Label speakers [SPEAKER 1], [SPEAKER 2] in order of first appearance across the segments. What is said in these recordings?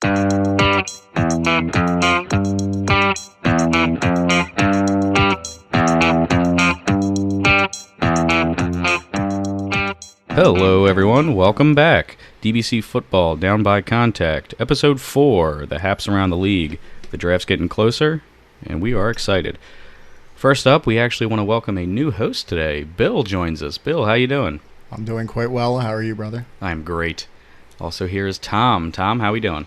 [SPEAKER 1] Hello everyone, welcome back. DBC Football, Down by Contact, Episode 4, the Haps Around the League. The draft's getting closer, and we are excited. First up, we actually want to welcome a new host today. Bill joins us. Bill, how you doing?
[SPEAKER 2] I'm doing quite well. How are you, brother?
[SPEAKER 1] I'm great. Also here is Tom. Tom, how we doing?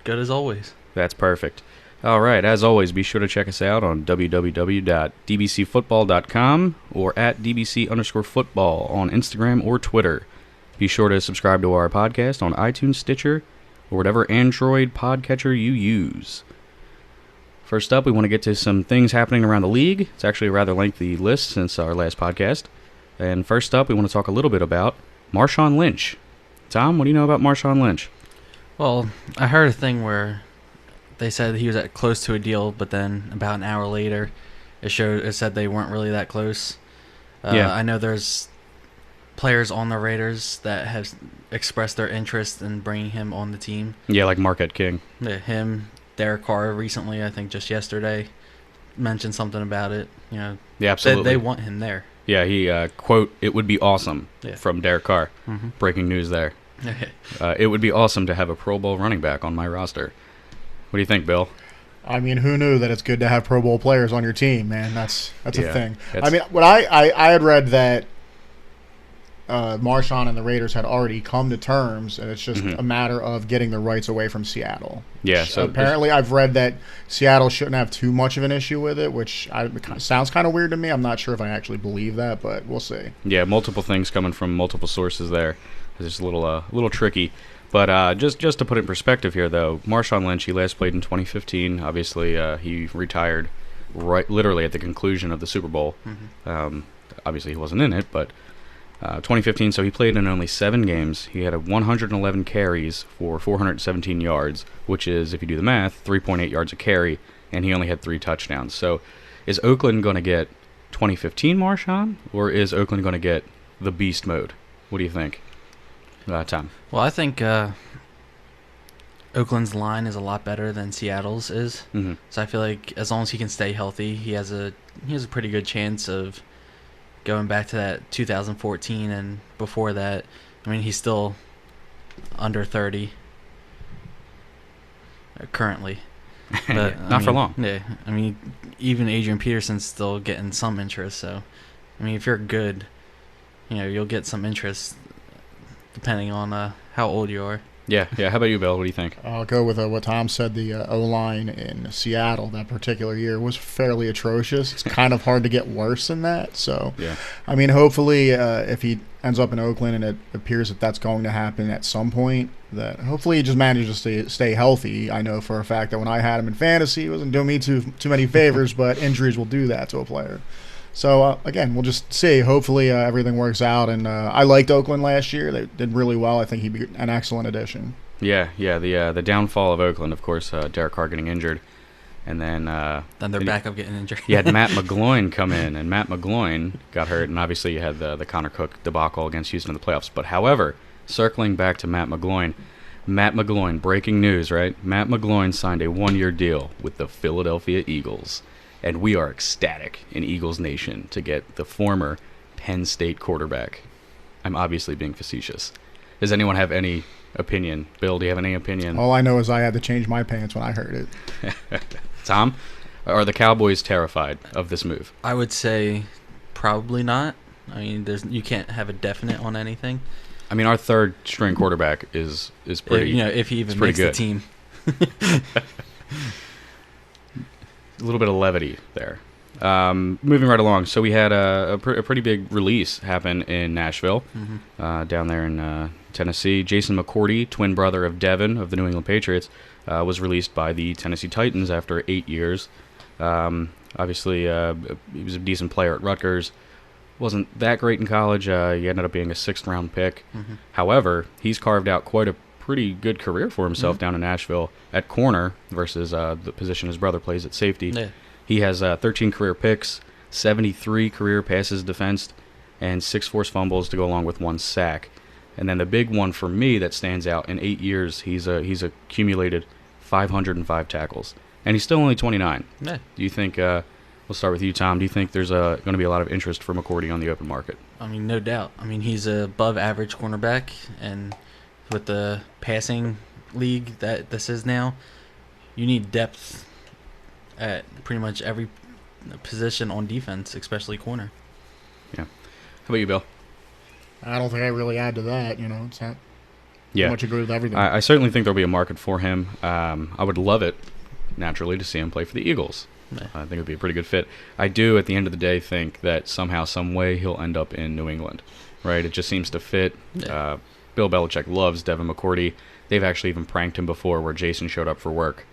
[SPEAKER 3] Good as always.
[SPEAKER 1] That's perfect. All right, as always, be sure to check us out on www.dbcfootball.com or at dbc_football on Instagram or Twitter. Be sure to subscribe to our podcast on iTunes, Stitcher, or whatever Android podcatcher you use. First up, we want to get to some things happening around the league. It's actually a rather lengthy list since our last podcast. And first up, we want to talk a little bit about Marshawn Lynch. Tom, what do you know about Marshawn Lynch?
[SPEAKER 3] Well, I heard a thing where they said he was close to a deal, but then about an hour later, it said they weren't really that close. I know there's players on the Raiders that have expressed their interest in bringing him on the team.
[SPEAKER 1] Yeah, like Marquette King.
[SPEAKER 3] Yeah, him, Derek Carr recently, I think just yesterday, mentioned something about it. You know,
[SPEAKER 1] yeah, absolutely.
[SPEAKER 3] They want him there.
[SPEAKER 1] Yeah, he, quote, "It would be awesome," from Derek Carr.
[SPEAKER 3] Mm-hmm.
[SPEAKER 1] Breaking news there. It would be awesome to have a Pro Bowl running back on my roster. What do you think, Bill?
[SPEAKER 2] I mean, who knew that it's good to have Pro Bowl players on your team, man? That's a thing.
[SPEAKER 1] I
[SPEAKER 2] mean, what I had read that Marshawn and the Raiders had already come to terms, and it's just a matter of getting the rights away from Seattle.
[SPEAKER 1] Yeah. So
[SPEAKER 2] apparently, I've read that Seattle shouldn't have too much of an issue with it, which sounds kind of weird to me. I'm not sure if I actually believe that, but we'll see.
[SPEAKER 1] Yeah, multiple things coming from multiple sources there. It's just a little tricky. But just to put it in perspective here, though, Marshawn Lynch, he last played in 2015. Obviously, he retired literally at the conclusion of the Super Bowl. Mm-hmm. Obviously, he wasn't in it, but 2015, so he played in only 7 games. He had 111 carries for 417 yards, which is, if you do the math, 3.8 yards a carry, and he only had 3 touchdowns. So is Oakland going to get 2015 Marshawn, or is Oakland going to get the beast mode? What do you think? Tom?
[SPEAKER 3] Well, I think Oakland's line is a lot better than Seattle's is. Mm-hmm. So I feel like as long as he can stay healthy, he has a pretty good chance of going back to that 2014 and before that. I mean, he's still under 30 currently. But
[SPEAKER 1] Not for long.
[SPEAKER 3] Yeah, I mean, even Adrian Peterson's still getting some interest. So, I mean, if you're good, you'll get some interest depending on how old you are.
[SPEAKER 1] Yeah. How about you, Bill? What do you think?
[SPEAKER 2] I'll go with what Tom said. The O-line in Seattle that particular year was fairly atrocious. It's kind of hard to get worse than that. So,
[SPEAKER 1] yeah.
[SPEAKER 2] I mean, hopefully, if he ends up in Oakland and it appears that that's going to happen at some point, that hopefully he just manages to stay healthy. I know for a fact that when I had him in fantasy, he wasn't doing me too many favors, but injuries will do that to a player. So, again, we'll just see. Hopefully everything works out. And I liked Oakland last year. They did really well. I think he'd be an excellent addition.
[SPEAKER 1] Yeah. The downfall of Oakland, of course, Derek Carr getting injured. And then
[SPEAKER 3] their backup getting injured.
[SPEAKER 1] You had Matt McGloin come in, and Matt McGloin got hurt. And obviously you had the Connor Cook debacle against Houston in the playoffs. But, however, circling back to Matt McGloin, breaking news, right? Matt McGloin signed a 1-year deal with the Philadelphia Eagles. And we are ecstatic in Eagles Nation to get the former Penn State quarterback. I'm obviously being facetious. Does anyone have any opinion? Bill, do you have any opinion?
[SPEAKER 2] All I know is I had to change my pants when I heard it.
[SPEAKER 1] Tom, are the Cowboys terrified of this move?
[SPEAKER 3] I would say probably not. I mean, you can't have a definite on anything.
[SPEAKER 1] I mean, our third string quarterback is pretty.
[SPEAKER 3] If he even makes the team.
[SPEAKER 1] A little bit of levity there. Moving right along. So we had a pretty big release happen in Nashville, down there in Tennessee. Jason McCourty, twin brother of Devin of the New England Patriots, was released by the Tennessee Titans after 8 years. Obviously, he was a decent player at Rutgers. Wasn't that great in college. He ended up being a 6th-round pick. Mm-hmm. However, he's carved out quite a pretty good career for himself down in Nashville at corner versus the position his brother plays at safety. Yeah. He has 13 career picks, 73 career passes defensed, and 6 forced fumbles to go along with 1 sack. And then the big one for me that stands out, in 8 years, he's accumulated 505 tackles. And he's still only 29.
[SPEAKER 3] Yeah.
[SPEAKER 1] Do you think, we'll start with you, Tom, do you think there's going to be a lot of interest for McCourty on the open market?
[SPEAKER 3] I mean, no doubt. I mean, he's a above average cornerback, and with the passing league that this is now, you need depth at pretty much every position on defense, especially corner.
[SPEAKER 1] Yeah. How about you, Bill?
[SPEAKER 2] I don't think I really add to that. It's not.
[SPEAKER 1] Yeah.
[SPEAKER 2] Much agree with everything.
[SPEAKER 1] I certainly think there'll be a market for him. I would love it, naturally, to see him play for the Eagles.
[SPEAKER 3] Yeah.
[SPEAKER 1] I think it would be a pretty good fit. I do, at the end of the day, think that somehow, some way, he'll end up in New England. Right? It just seems to fit.
[SPEAKER 3] Yeah.
[SPEAKER 1] Bill Belichick loves Devin McCourty. They've actually even pranked him before, where Jason showed up for work,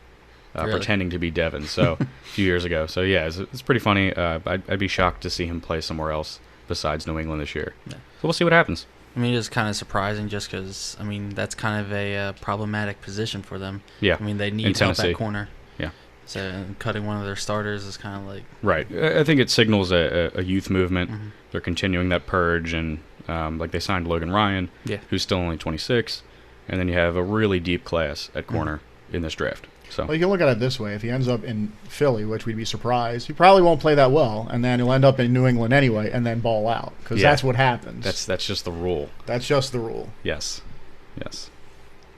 [SPEAKER 3] Really?
[SPEAKER 1] pretending to be Devin. So a few years ago. So yeah, it's pretty funny. I'd be shocked to see him play somewhere else besides New England this year.
[SPEAKER 3] Yeah.
[SPEAKER 1] So we'll see what happens.
[SPEAKER 3] I mean, it's kind of surprising just because, I mean, that's kind of a problematic position for them.
[SPEAKER 1] Yeah.
[SPEAKER 3] I mean, they
[SPEAKER 1] In
[SPEAKER 3] need help
[SPEAKER 1] Tennessee.
[SPEAKER 3] at corner.
[SPEAKER 1] Yeah.
[SPEAKER 3] So cutting one of their starters is kind of like...
[SPEAKER 1] Right. I think it signals a youth movement.
[SPEAKER 3] Mhm.
[SPEAKER 1] They're continuing that purge, and like they signed Logan Ryan,
[SPEAKER 3] Yeah.
[SPEAKER 1] who's still only 26, and then you have a really deep class at corner in this draft. So
[SPEAKER 2] Well, you can look at it this way. If he ends up in Philly, which we'd be surprised, he probably won't play that well, and then he'll end up in New England anyway and then ball out, because
[SPEAKER 1] Yeah.
[SPEAKER 2] that's what happens.
[SPEAKER 1] that's just the rule.
[SPEAKER 2] That's just the rule.
[SPEAKER 1] Yes.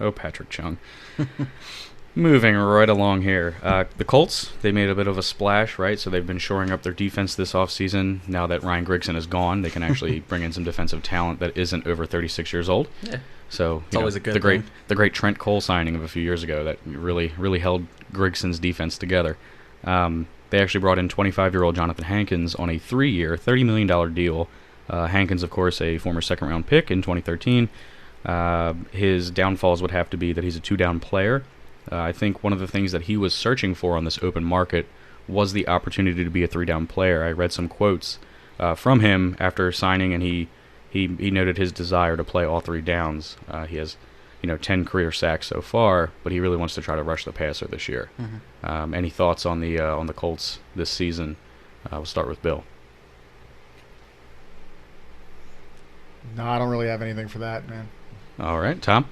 [SPEAKER 1] Oh, Patrick Chung. Moving right along here. The Colts, they made a bit of a splash, right? So they've been shoring up their defense this offseason. Now that Ryan Grigson is gone, they can actually bring in some defensive talent that isn't over 36 years old.
[SPEAKER 3] Yeah.
[SPEAKER 1] So
[SPEAKER 3] It's always a good
[SPEAKER 1] the great Trent Cole signing of a few years ago that really held Grigson's defense together. They actually brought in 25-year-old Jonathan Hankins on a 3-year, $30 million deal. Hankins, of course, a former second-round pick in 2013. His downfalls would have to be that he's a two-down player. I think one of the things that he was searching for on this open market was the opportunity to be a three-down player. I read some quotes from him after signing, and he noted his desire to play all three downs. He has 10 career sacks so far, but he really wants to try to rush the passer this year.
[SPEAKER 3] Mm-hmm.
[SPEAKER 1] Any thoughts on the Colts this season? We'll start with Bill.
[SPEAKER 2] No, I don't really have anything for that, man.
[SPEAKER 1] All right, Tom?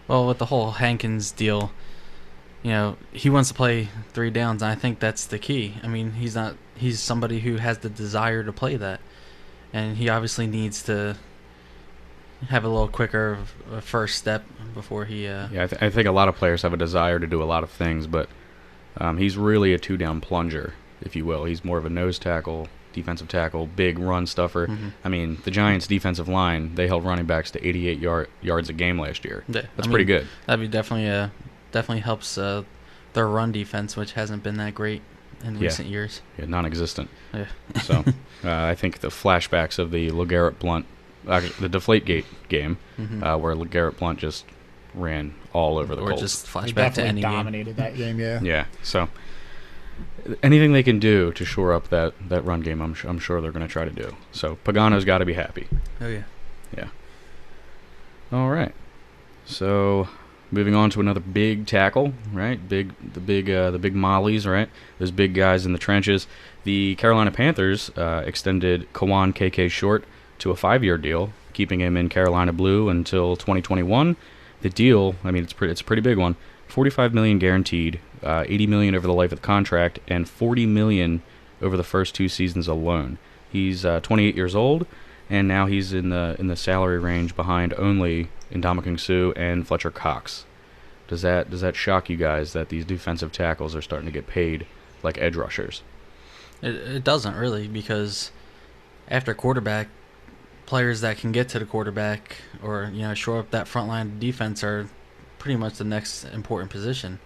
[SPEAKER 3] Well, with the whole Hankins deal, he wants to play three downs, and I think that's the key. I mean, he's somebody who has the desire to play that, and he obviously needs to have a little quicker first step before he...
[SPEAKER 1] Yeah, I think a lot of players have a desire to do a lot of things, but he's really a two-down plunger, if you will. He's more of a nose tackle, defensive tackle, big run stuffer.
[SPEAKER 3] Mm-hmm.
[SPEAKER 1] I mean, the Giants' defensive line, they held running backs to 88 yards a game last year.
[SPEAKER 3] Yeah,
[SPEAKER 1] That's pretty good.
[SPEAKER 3] That'd be definitely helps their run defense, which hasn't been that great in recent years.
[SPEAKER 1] Yeah, non-existent.
[SPEAKER 3] Yeah.
[SPEAKER 1] So I think the flashbacks of the LeGarrette Blount, the Deflategate game,
[SPEAKER 3] Mm-hmm.
[SPEAKER 1] where LeGarrette Blount just ran all over the
[SPEAKER 3] Or
[SPEAKER 1] Colts.
[SPEAKER 3] just
[SPEAKER 2] He
[SPEAKER 3] flashback to
[SPEAKER 2] definitely
[SPEAKER 3] any game.
[SPEAKER 2] dominated that game, yeah.
[SPEAKER 1] Yeah, so anything they can do to shore up that run game, I'm sure they're going to try to do. So Pagano's got to be happy.
[SPEAKER 3] Oh, yeah.
[SPEAKER 1] Yeah. All right. So moving on to another big tackle, right? The big mollies, right? Those big guys in the trenches. The Carolina Panthers extended Kawan KK Short to a 5-year deal, keeping him in Carolina blue until 2021. The deal, I mean, it's a pretty big one. $45 million guaranteed, $80 million over the life of the contract, and $40 million over the first 2 seasons alone. He's 28 years old, and now he's in the salary range behind only Ndamukong Suh and Fletcher Cox. Does that shock you guys that these defensive tackles are starting to get paid like edge rushers?
[SPEAKER 3] It doesn't really, because after quarterback, players that can get to the quarterback or shore up that front line of defense are pretty much the next important position.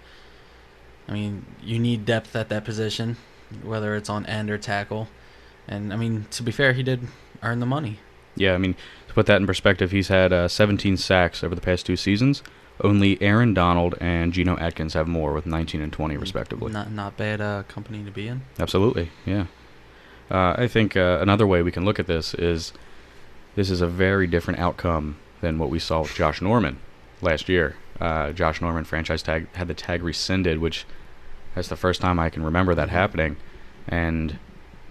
[SPEAKER 3] I mean, you need depth at that position, whether it's on end or tackle. And I mean, to be fair, he did earn the money.
[SPEAKER 1] Yeah, I mean, to put that in perspective, he's had 17 sacks over the past 2 seasons. Only Aaron Donald and Geno Atkins have more, with 19 and 20 respectively.
[SPEAKER 3] Not bad company to be in.
[SPEAKER 1] Absolutely, yeah. I think another way we can look at this is a very different outcome than what we saw with Josh Norman last year. Josh Norman franchise tag had the tag rescinded, which that's the first time I can remember that happening. And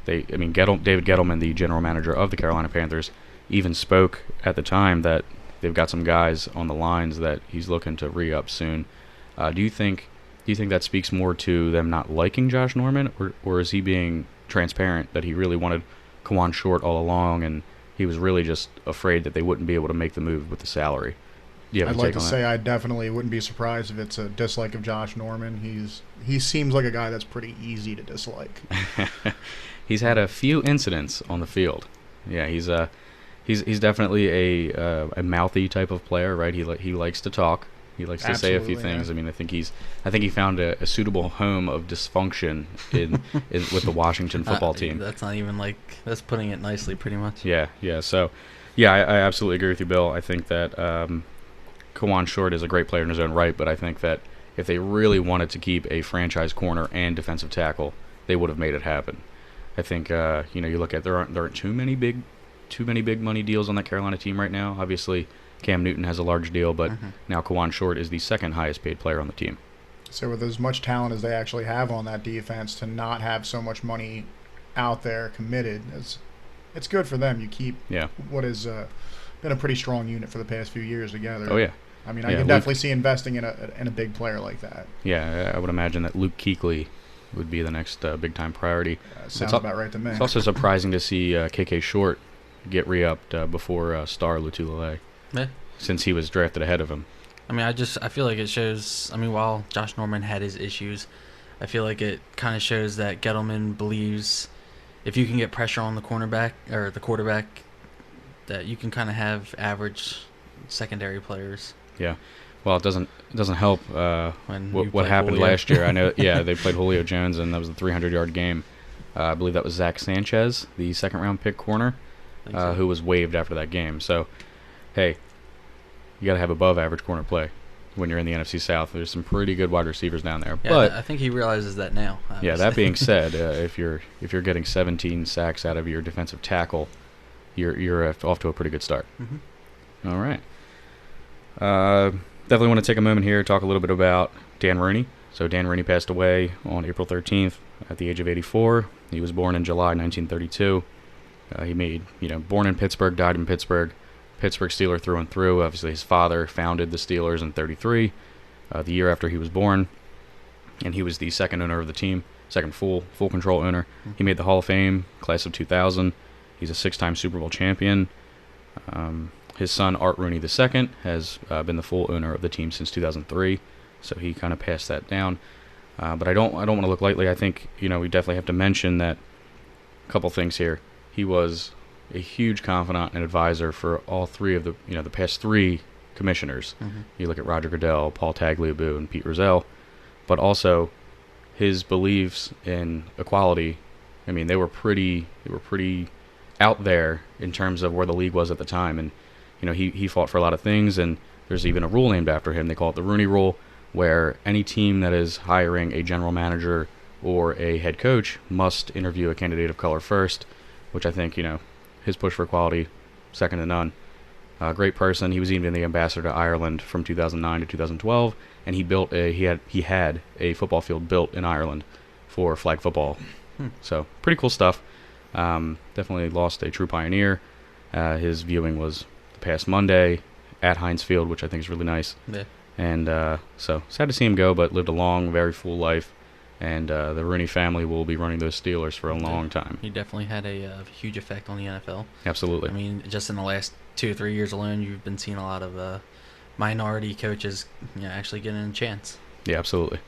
[SPEAKER 1] David Gettleman, the general manager of the Carolina Panthers, even spoke at the time that they've got some guys on the lines that he's looking to re-up soon. Do you think that speaks more to them not liking Josh Norman, or is he being transparent that he really wanted Kawan Short all along, and he was really just afraid that they wouldn't be able to make the move with the salary?
[SPEAKER 2] I'd like to say I definitely wouldn't be surprised if it's a dislike of Josh Norman. He seems like a guy that's pretty easy to dislike.
[SPEAKER 1] He's had a few incidents on the field. Yeah, he's definitely a mouthy type of player, right? He likes to talk. He likes to say a few things. Yeah. I mean, I think he found a suitable home of dysfunction with the Washington football team.
[SPEAKER 3] That's not even that's putting it nicely, pretty much.
[SPEAKER 1] Yeah. So, yeah, I absolutely agree with you, Bill. I think that Kawan Short is a great player in his own right, but I think that if they really wanted to keep a franchise corner and defensive tackle, they would have made it happen. I think you look at there aren't too many big money deals on that Carolina team right now. Obviously, Cam Newton has a large deal, but now Kawan Short is the second highest paid player on the team.
[SPEAKER 2] So with as much talent as they actually have on that defense, to not have so much money out there committed, it's good for them. You keep what has been a pretty strong unit for the past few years together.
[SPEAKER 1] Oh, yeah.
[SPEAKER 2] I mean, I can definitely see investing in a big player like that.
[SPEAKER 1] Yeah, I would imagine that Luke Kuechly would be the next big-time priority.
[SPEAKER 2] Sounds about right to me.
[SPEAKER 1] It's also surprising to see KK Short get re-upped before Star Lotulelei.
[SPEAKER 3] Yeah.
[SPEAKER 1] Since he was drafted ahead of him.
[SPEAKER 3] I mean, I feel like it shows. I mean, while Josh Norman had his issues, I feel like it kind of shows that Gettleman believes if you can get pressure on the cornerback or the quarterback, that you can kind of have average secondary players.
[SPEAKER 1] Yeah. Well, it doesn't help what happened
[SPEAKER 3] Julio.
[SPEAKER 1] last year. I know. Yeah, they played Julio Jones, and that was a 300-yard game. I believe that was Zach Sanchez, the second-round pick corner, who was waived after that game. So, hey, you got to have above-average corner play when you're in the NFC South. There's some pretty good wide receivers down there.
[SPEAKER 3] Yeah,
[SPEAKER 1] but
[SPEAKER 3] I think he realizes that now. Obviously.
[SPEAKER 1] Yeah, that being said, if you're getting 17 sacks out of your defensive tackle, you're off to a pretty good start.
[SPEAKER 3] Mm-hmm.
[SPEAKER 1] All right. Definitely want to take a moment here to talk a little bit about Dan Rooney. So Dan Rooney passed away on April 13th at the age of 84. He was born in July 1932. Born in Pittsburgh, died in Pittsburgh. Pittsburgh Steeler through and through. Obviously, his father founded the Steelers in 33, the year after he was born, and he was the second owner of the team, second full control owner. Mm-hmm. He made the Hall of Fame, class of 2000. He's a 6-time Super Bowl champion. His son, Art Rooney II, has been the full owner of the team since 2003, so he kind of passed that down. But I don't want to look lightly. I think we definitely have to mention that a couple things here. He was a huge confidant and advisor for all three of the past three commissioners. Mm-hmm. You look at Roger Goodell, Paul Tagliabue, and Pete Rozelle, but also his beliefs in equality. I mean, they were pretty out there in terms of where the league was at the time, and he fought for a lot of things. And there's even a rule named after him. They call it the Rooney Rule, where any team that is hiring a general manager or a head coach must interview a candidate of color first, which I think his push for equality, second to none. Great person. He was even the ambassador to Ireland from 2009 to 2012, and he had a football field built in Ireland for flag football. So pretty cool stuff. Definitely lost a true pioneer. His viewing was the past Monday at Heinz Field, which I think is really nice.
[SPEAKER 3] Yeah.
[SPEAKER 1] And so sad to see him go, but lived a long, very full life. And the Rooney family will be running those Steelers for a long time.
[SPEAKER 3] He definitely had a huge effect on the NFL.
[SPEAKER 1] Absolutely.
[SPEAKER 3] I mean, just in the last 2 or 3 years alone, you've been seeing a lot of minority coaches actually getting a chance. Yeah,
[SPEAKER 1] absolutely.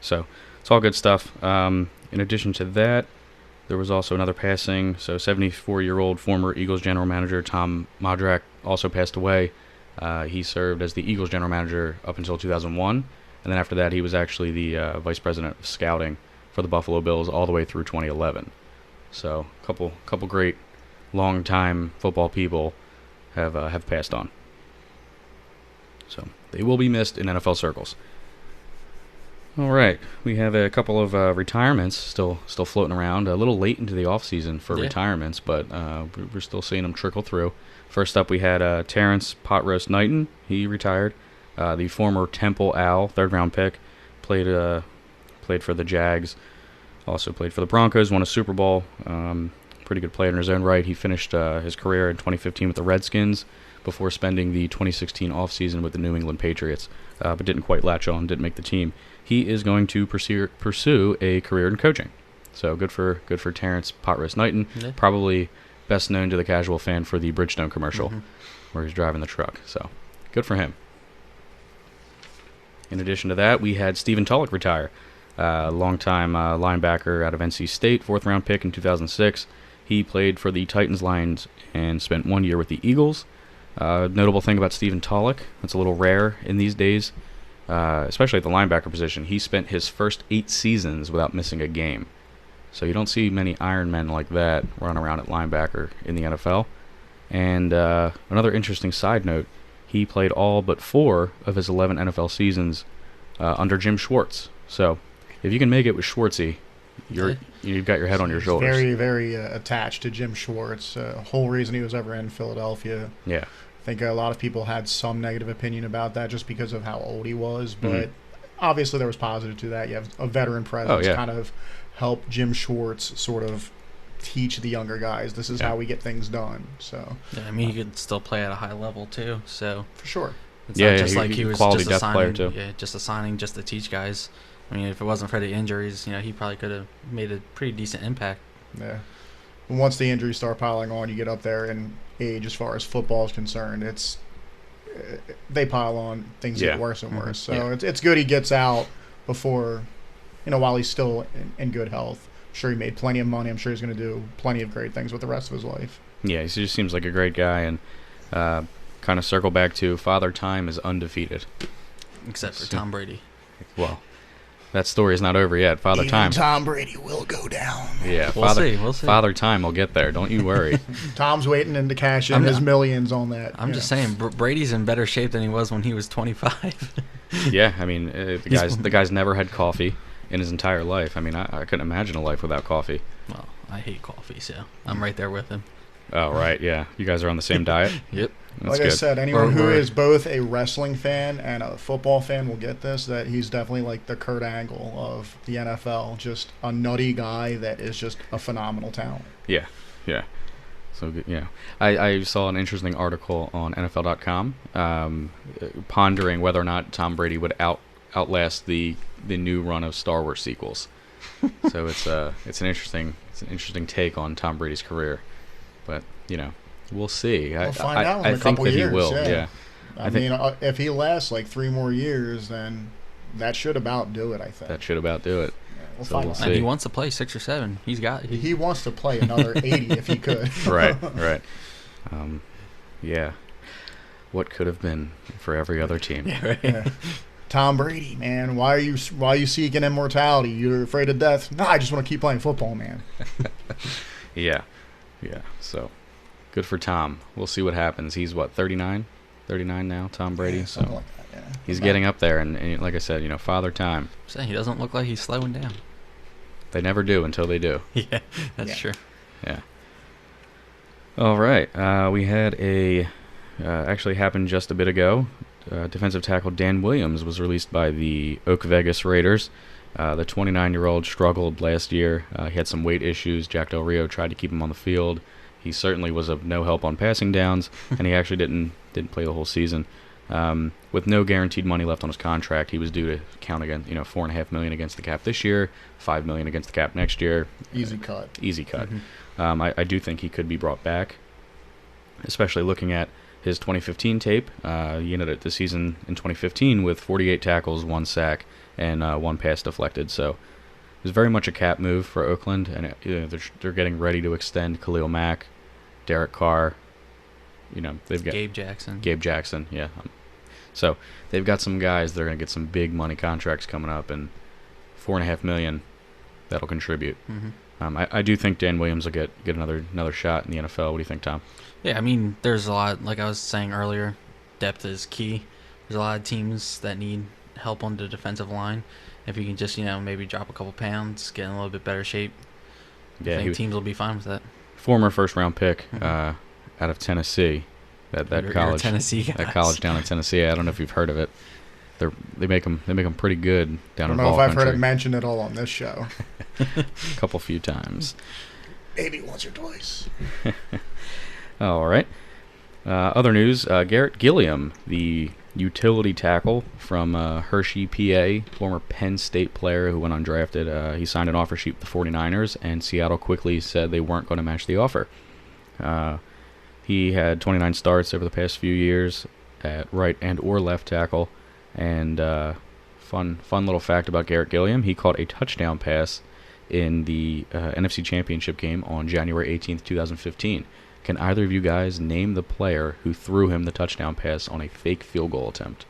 [SPEAKER 1] So it's all good stuff. In addition to that, there was also another passing. So 74-year-old former Eagles general manager Tom Modrak also passed away. He served as the Eagles general manager up until 2001. And then after that, he was actually the vice president of scouting for the Buffalo Bills all the way through 2011. So a couple great long-time football people have passed on. So they will be missed in NFL circles. All right, we have a couple of retirements still floating around. A little late into the offseason for retirements, but we're still seeing them trickle through. First up, we had Terrence Pot Roast Knighton. He retired. The former Temple Owl, third-round pick, played for the Jags, also played for the Broncos, won a Super Bowl. Pretty good player in his own right. He finished his career in 2015 with the Redskins, before spending the 2016 offseason with the New England Patriots, but didn't quite latch on, didn't make the team. He is going to pursue a career in coaching. So good for Terrence Potrus Knighton, probably best known to the casual fan for the Bridgestone commercial where he's driving the truck. So good for him. In addition to that, we had Stephen Tulloch retire, longtime linebacker out of NC State, 4th-round pick in 2006. He played for the Titans, Lions, and spent 1 year with the Eagles. Notable thing about Stephen Tulloch, that's a little rare in these days, especially at the linebacker position. He spent his first 8 seasons without missing a game. So you don't see many Iron Men like that run around at linebacker in the NFL. And another interesting side note, he played all but 4 of his 11 NFL seasons under Jim Schwartz. So if you can make it with Schwartzy, you've got your head on your shoulders.
[SPEAKER 2] Very, very attached to Jim Schwartz. Whole reason he was ever in Philadelphia.
[SPEAKER 1] Yeah.
[SPEAKER 2] I think a lot of people had some negative opinion about that just because of how old he was. But obviously there was positive to that. You have a veteran presence kind of help Jim Schwartz sort of teach the younger guys this is how we get things done. So
[SPEAKER 3] I mean, he could still play at a high level too. So
[SPEAKER 2] for sure,
[SPEAKER 3] it's not just like he was
[SPEAKER 1] quality
[SPEAKER 3] just
[SPEAKER 1] depth player too.
[SPEAKER 3] Yeah, just assigning just to teach guys. I mean, if it wasn't for the injuries, he probably could have made a pretty decent impact.
[SPEAKER 2] Yeah. And once the injuries start piling on, you get up there in age as far as football is concerned. They pile on, things get worse and worse. So it's good he gets out before, while he's still in good health. I'm sure he made plenty of money. I'm sure he's going to do plenty of great things with the rest of his life.
[SPEAKER 1] Yeah, he just seems like a great guy. And kind of circle back to Father Time is undefeated.
[SPEAKER 3] Except for Tom Brady.
[SPEAKER 1] Well, that story is not over yet. Father Time.
[SPEAKER 2] Tom Brady will go down.
[SPEAKER 1] Yeah,
[SPEAKER 3] we'll see.
[SPEAKER 1] Father Time will get there. Don't you worry.
[SPEAKER 2] Tom's waiting to cash in his millions on that.
[SPEAKER 3] I'm just saying, Brady's in better shape than he was when he was 25.
[SPEAKER 1] Yeah, I mean, the guy's never had coffee in his entire life. I mean, I couldn't imagine a life without coffee.
[SPEAKER 3] Well, I hate coffee, so I'm right there with him.
[SPEAKER 1] Oh, right, yeah. You guys are on the same diet?
[SPEAKER 3] Yep.
[SPEAKER 2] That's good. I said, anyone who is both a wrestling fan and a football fan will get this, that he's definitely like the Kurt Angle of the NFL. Just a nutty guy that is just a phenomenal talent.
[SPEAKER 1] Yeah. So, I saw an interesting article on NFL.com pondering whether or not Tom Brady would outlast the new run of Star Wars sequels. So it's an interesting take on Tom Brady's career. But, we'll see.
[SPEAKER 2] We'll find out in a couple years.
[SPEAKER 1] He will, yeah.
[SPEAKER 2] I mean, if he lasts like 3 more years, then that should about do it, I think.
[SPEAKER 1] That should about do it.
[SPEAKER 2] Yeah, we'll find out.
[SPEAKER 3] And he wants to play 6 or 7.
[SPEAKER 2] He wants to play another 80 if he could.
[SPEAKER 1] Right. Yeah. What could have been for every other team.
[SPEAKER 3] Yeah, right. Yeah.
[SPEAKER 2] Tom Brady, man, why are you seeking immortality? You're afraid of death? No, I just want to keep playing football, man.
[SPEAKER 1] Yeah. So, good for Tom. We'll see what happens. He's, 39? 39 now, Tom Brady?
[SPEAKER 2] Yeah, something like that, yeah.
[SPEAKER 1] He's getting up there, and like I said, Father Time.
[SPEAKER 3] I'm saying he doesn't look like he's slowing down.
[SPEAKER 1] They never do until they do.
[SPEAKER 3] Yeah, that's true.
[SPEAKER 1] Yeah. All right. We had actually happened just a bit ago. Defensive tackle Dan Williams was released by the Oak Vegas Raiders. The 29-year-old struggled last year. He had some weight issues. Jack Del Rio tried to keep him on the field. He certainly was of no help on passing downs, and he actually didn't play the whole season. With no guaranteed money left on his contract, he was due to count again, $4.5 million against the cap this year, $5 million against the cap next year.
[SPEAKER 2] Easy cut.
[SPEAKER 1] Mm-hmm. I do think he could be brought back, especially looking at his 2015 tape. He ended the season in 2015 with 48 tackles, 1 sack, and 1 pass deflected. So it was very much a cap move for Oakland, and they're getting ready to extend Khalil Mack, Derek Carr. They've got
[SPEAKER 3] Gabe
[SPEAKER 1] Jackson, yeah. So they've got some guys that are going to get some big money contracts coming up, and $4.5 million that'll contribute.
[SPEAKER 3] Mm-hmm.
[SPEAKER 1] I do think Dan Williams will get another shot in the NFL. What do you think, Tom?
[SPEAKER 3] Yeah, I mean, there's a lot, like I was saying earlier, depth is key. There's a lot of teams that need help on the defensive line. If you can just, maybe drop a couple pounds, get in a little bit better shape, I think teams will be fine with that.
[SPEAKER 1] Former first-round pick out of Tennessee, that college,
[SPEAKER 3] Tennessee guys.
[SPEAKER 1] That college down in Tennessee. I don't know if you've heard of it. They make them pretty good down in Ball
[SPEAKER 2] I don't know if I've
[SPEAKER 1] country.
[SPEAKER 2] heard it mentioned at all on this show.
[SPEAKER 1] A few times.
[SPEAKER 2] Maybe once or twice.
[SPEAKER 1] All right. Other news, Garrett Gilliam, the utility tackle from Hershey, PA, former Penn State player who went undrafted. He signed an offer sheet with the 49ers, and Seattle quickly said they weren't going to match the offer. He had 29 starts over the past few years at right and or left tackle. And fun little fact about Garrett Gilliam, he caught a touchdown pass in the NFC Championship game on January 18th, 2015. Can either of you guys name the player who threw him the touchdown pass on a fake field goal attempt?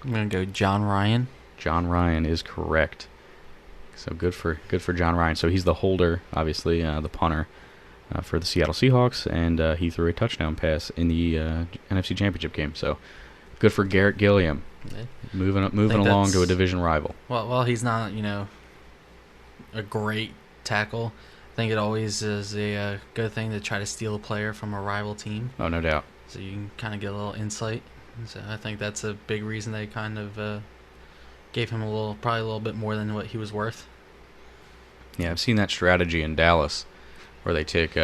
[SPEAKER 3] I'm going to go John Ryan.
[SPEAKER 1] John Ryan is correct. So good for John Ryan. So he's the holder, obviously, the punter for the Seattle Seahawks, and he threw a touchdown pass in the NFC Championship game. So good for Garrett Gilliam, moving along to a division rival.
[SPEAKER 3] Well, he's not, a great tackle. I think it always is a good thing to try to steal a player from a rival team.
[SPEAKER 1] Oh, no doubt.
[SPEAKER 3] So you can kind of get a little insight. So I think that's a big reason they kind of gave him probably a little bit more than what he was worth.
[SPEAKER 1] Yeah, I've seen that strategy in Dallas, where they take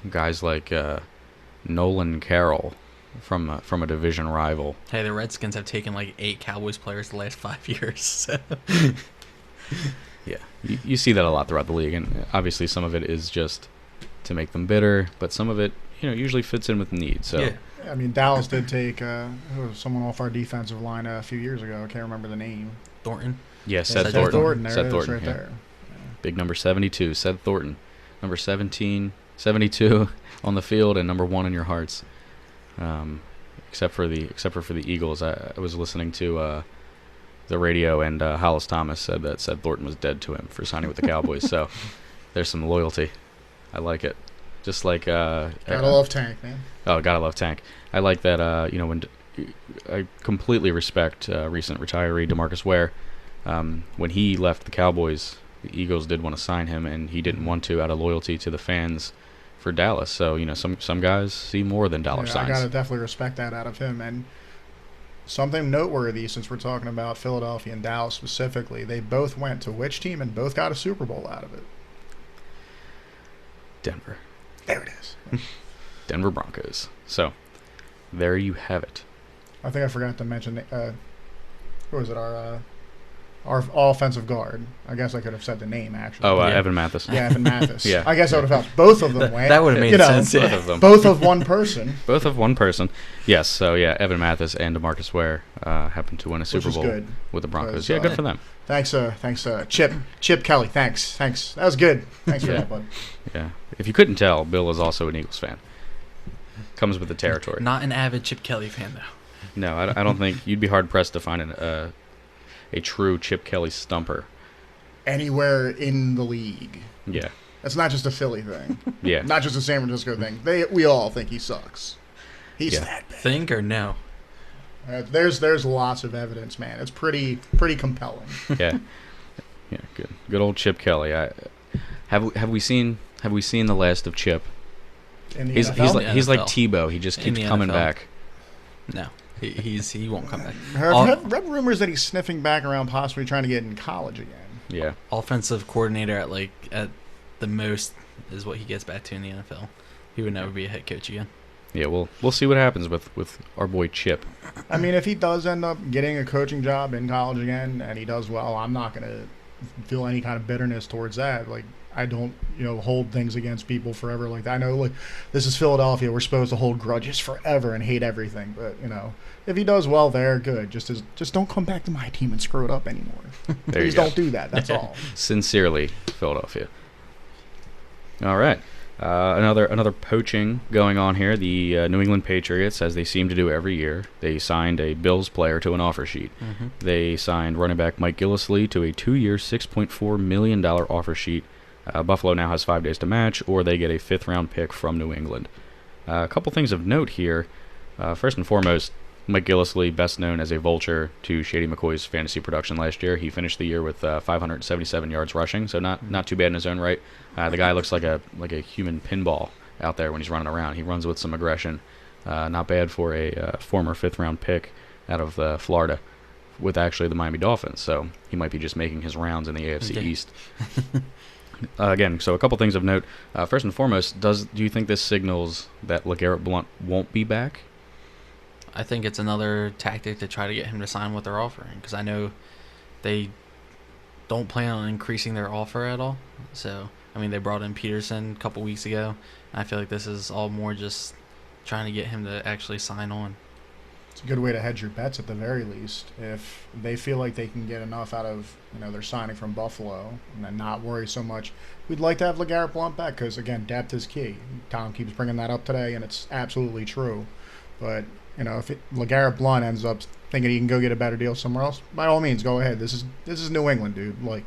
[SPEAKER 1] guys like Nolan Carroll from a division rival.
[SPEAKER 3] Hey, the Redskins have taken like 8 Cowboys players the last 5 years. So.
[SPEAKER 1] Yeah, you see that a lot throughout the league, and obviously some of it is just to make them bitter, but some of it, usually fits in with need. So,
[SPEAKER 2] yeah. I mean, Dallas did take someone off our defensive line a few years ago. I can't remember the name.
[SPEAKER 3] Thornton.
[SPEAKER 1] Yeah, Seth
[SPEAKER 2] Thornton.
[SPEAKER 1] Thornton.
[SPEAKER 2] There
[SPEAKER 1] Seth
[SPEAKER 2] it is,
[SPEAKER 1] Thornton,
[SPEAKER 2] right
[SPEAKER 1] yeah.
[SPEAKER 2] there.
[SPEAKER 1] Big number 72, Seth Thornton. Number 17, 72 on the field, and number 1 in your hearts. Except for the Eagles. I was listening to the radio, and Hollis Thomas said that Seth Thornton was dead to him for signing with the Cowboys. So there's some loyalty. I like it. Just like
[SPEAKER 2] gotta love Tank, man.
[SPEAKER 1] Oh, gotta love Tank. I like that. When I completely respect recent retiree DeMarcus Ware. When he left the Cowboys, the Eagles did want to sign him, and he didn't want to out of loyalty to the fans for Dallas. So some guys see more than dollar signs.
[SPEAKER 2] I gotta definitely respect that out of him. And something noteworthy, since we're talking about Philadelphia and Dallas specifically, they both went to which team and both got a Super Bowl out of it?
[SPEAKER 1] Denver.
[SPEAKER 2] There it is.
[SPEAKER 1] Denver Broncos. So there you have it.
[SPEAKER 2] I think I forgot to mention who was it? Our offensive guard. I guess I could have said the name, actually.
[SPEAKER 1] Oh,
[SPEAKER 3] Yeah.
[SPEAKER 1] Evan Mathis.
[SPEAKER 2] Yeah, Evan Mathis.
[SPEAKER 1] Yeah.
[SPEAKER 2] I guess I would have helped. Both of them went.
[SPEAKER 3] That would have made sense.
[SPEAKER 1] Both of them.
[SPEAKER 2] Both of one person.
[SPEAKER 1] Both of one person. Yes. So yeah, Evan Mathis and DeMarcus Ware happened to win a Super Bowl
[SPEAKER 2] good,
[SPEAKER 1] with the Broncos.
[SPEAKER 2] because,
[SPEAKER 1] Yeah, good for them.
[SPEAKER 2] Thanks, Chip Kelly. Thanks. That was good. Thanks for
[SPEAKER 1] Yeah.
[SPEAKER 2] that, bud.
[SPEAKER 1] Yeah. If you couldn't tell, Bill is also an Eagles fan. Comes with the territory.
[SPEAKER 3] Not an avid Chip Kelly fan, though.
[SPEAKER 1] No, I don't think you'd be hard pressed to find a true Chip Kelly stumper.
[SPEAKER 2] Anywhere in the league.
[SPEAKER 1] Yeah.
[SPEAKER 2] That's not just a Philly thing.
[SPEAKER 1] Yeah.
[SPEAKER 2] Not just a San Francisco thing. We all think he sucks. He's
[SPEAKER 1] Yeah.
[SPEAKER 2] that bad.
[SPEAKER 3] Think or no?
[SPEAKER 2] There's lots of evidence, man. It's pretty compelling.
[SPEAKER 1] Yeah. Yeah. Good old Chip Kelly. Have we seen the last of Chip?
[SPEAKER 2] In the
[SPEAKER 1] He's
[SPEAKER 2] NFL?
[SPEAKER 1] he's like
[SPEAKER 3] NFL.
[SPEAKER 1] Tebow. He just
[SPEAKER 3] In
[SPEAKER 1] keeps
[SPEAKER 3] the
[SPEAKER 1] coming
[SPEAKER 3] NFL.
[SPEAKER 1] back.
[SPEAKER 3] No. He won't come back.
[SPEAKER 2] I've read rumors that he's sniffing back around, possibly trying to get in college again.
[SPEAKER 1] Yeah.
[SPEAKER 3] Offensive coordinator at the most is what he gets back to in the NFL. He would never be a head coach again.
[SPEAKER 1] Yeah. We'll see what happens with our boy Chip.
[SPEAKER 2] I mean, if he does end up getting a coaching job in college again and he does well, I'm not going to feel any kind of bitterness towards that. Like, I don't, hold things against people forever like that. I know, like, this is Philadelphia. We're supposed to hold grudges forever and hate everything. But, if he does well there, good. Just don't come back to my team and screw it up anymore.
[SPEAKER 1] There you
[SPEAKER 2] Please
[SPEAKER 1] go.
[SPEAKER 2] don't do that. That's all.
[SPEAKER 1] Sincerely, Philadelphia. All right. Another poaching going on here. The New England Patriots, as they seem to do every year, they signed a Bills player to an offer sheet.
[SPEAKER 3] Mm-hmm.
[SPEAKER 1] They signed running back Mike Gillislee to a 2-year, $6.4 million offer sheet. Buffalo now has 5 days to match, or they get a 5th-round pick from New England. A couple things of note here. First and foremost, Mike Gillislee, best known as a vulture to Shady McCoy's fantasy production last year. He finished the year with 577 yards rushing, so not too bad in his own right. The guy looks like a human pinball out there when he's running around. He runs with some aggression. Not bad for a former 5th-round pick out of Florida with actually the Miami Dolphins. So he might be just making his rounds in the AFC East. Again, so a couple things of note. First and foremost, do you think this signals that LeGarrette Blount won't be back?
[SPEAKER 3] I think it's another tactic to try to get him to sign what they're offering, because I know they don't plan on increasing their offer at all. So, I mean, they brought in Peterson a couple weeks ago. And I feel like this is all more just trying to get him to actually sign on.
[SPEAKER 2] It's a good way to hedge your bets at the very least. If they feel like they can get enough out of their signing from Buffalo and then not worry so much, we'd like to have LeGarrette Blount back because, again, depth is key. Tom keeps bringing that up today, and it's absolutely true. But if LeGarrette Blount ends up thinking he can go get a better deal somewhere else, by all means, go ahead. This is New England, dude. Like,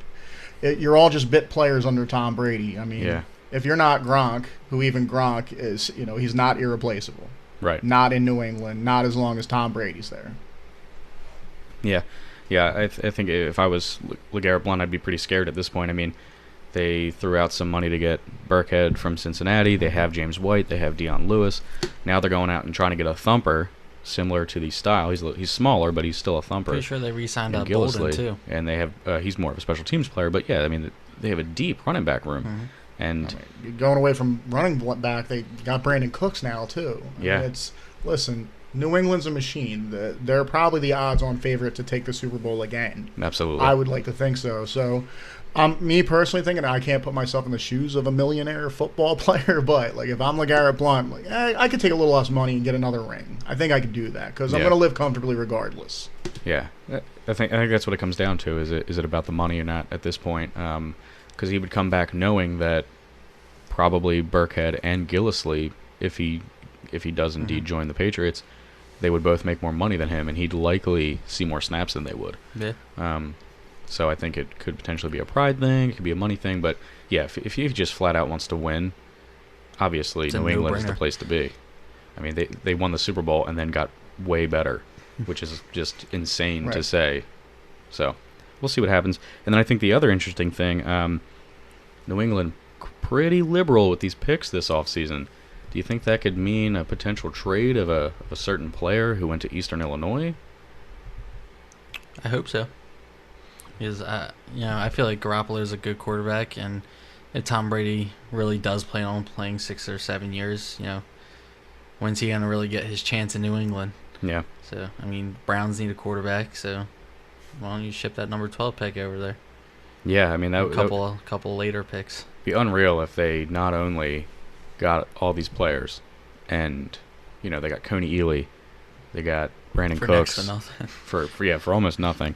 [SPEAKER 2] you're all just bit players under Tom Brady. I mean, if you're not Gronk, who even Gronk is, he's not irreplaceable.
[SPEAKER 1] Right.
[SPEAKER 2] Not in New England. Not as long as Tom Brady's there.
[SPEAKER 1] Yeah. I think if I was LeGarrette Blount, I'd be pretty scared at this point. I mean, they threw out some money to get Burkhead from Cincinnati. They have James White. They have Dion Lewis. Now they're going out and trying to get a thumper similar to the style. He's smaller, but he's still a thumper.
[SPEAKER 3] Pretty sure they re-signed up Bolden, too.
[SPEAKER 1] And they have he's more of a special teams player. But, yeah, I mean, they have a deep running back room.
[SPEAKER 3] Mm-hmm.
[SPEAKER 1] And
[SPEAKER 2] going away from running back, they got Brandon Cooks now, too. I mean, listen, New England's a machine. They're probably the odds-on favorite to take the Super Bowl again.
[SPEAKER 1] Absolutely.
[SPEAKER 2] I would like to think so. So, me personally thinking I can't put myself in the shoes of a millionaire football player, but like if I'm LeGarrette Blount, like I could take a little less money and get another ring. I think I could do that because I'm going to live comfortably regardless.
[SPEAKER 1] Yeah, I think that's what it comes down to. Is it about the money or not at this point? Because he would come back knowing that probably Burkhead and Gillislee, if he does indeed join the Patriots, they would both make more money than him, and he'd likely see more snaps than they would.
[SPEAKER 3] Yeah.
[SPEAKER 1] So I think it could potentially be a pride thing, it could be a money thing, but yeah, if he just flat out wants to win, obviously New England is the place to be. I mean, they won the Super Bowl and then got way better, which is just insane to say. So we'll see what happens. And then I think the other interesting thing, New England pretty liberal with these picks this offseason. Do you think that could mean a potential trade of a certain player who went to Eastern Illinois?
[SPEAKER 3] I hope so. Because I feel like Garoppolo is a good quarterback, and if Tom Brady really does plan on playing 6 or 7 years, when's he gonna really get his chance in New England?
[SPEAKER 1] Yeah.
[SPEAKER 3] So I mean, Browns need a quarterback, so why don't you ship that number 12 pick over there?
[SPEAKER 1] Yeah, I mean that
[SPEAKER 3] a couple later picks.
[SPEAKER 1] Be unreal if they not only got all these players, and they got Coney Ealy, they got Brandon Cooks
[SPEAKER 3] next to nothing.
[SPEAKER 1] for almost nothing.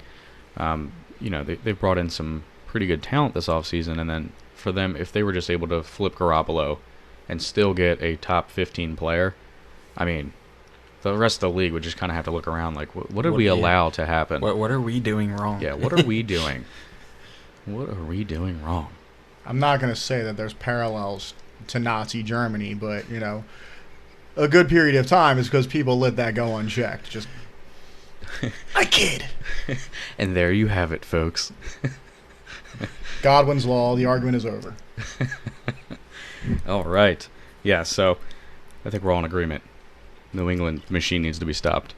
[SPEAKER 1] They've brought in some pretty good talent this offseason, and then for them, if they were just able to flip Garoppolo and still get a top 15 player, I mean, the rest of the league would just kind of have to look around like, what did we allow to happen?
[SPEAKER 3] What are we doing wrong?
[SPEAKER 1] Yeah, what are we doing? What are we doing wrong?
[SPEAKER 2] I'm not going to say that there's parallels to Nazi Germany, but, a good period of time is because people let that go unchecked. Just, I kid.
[SPEAKER 1] And there you have it, folks.
[SPEAKER 2] Godwin's law, the argument is over.
[SPEAKER 1] All right. Yeah, so I think we're all in agreement. New England machine needs to be stopped.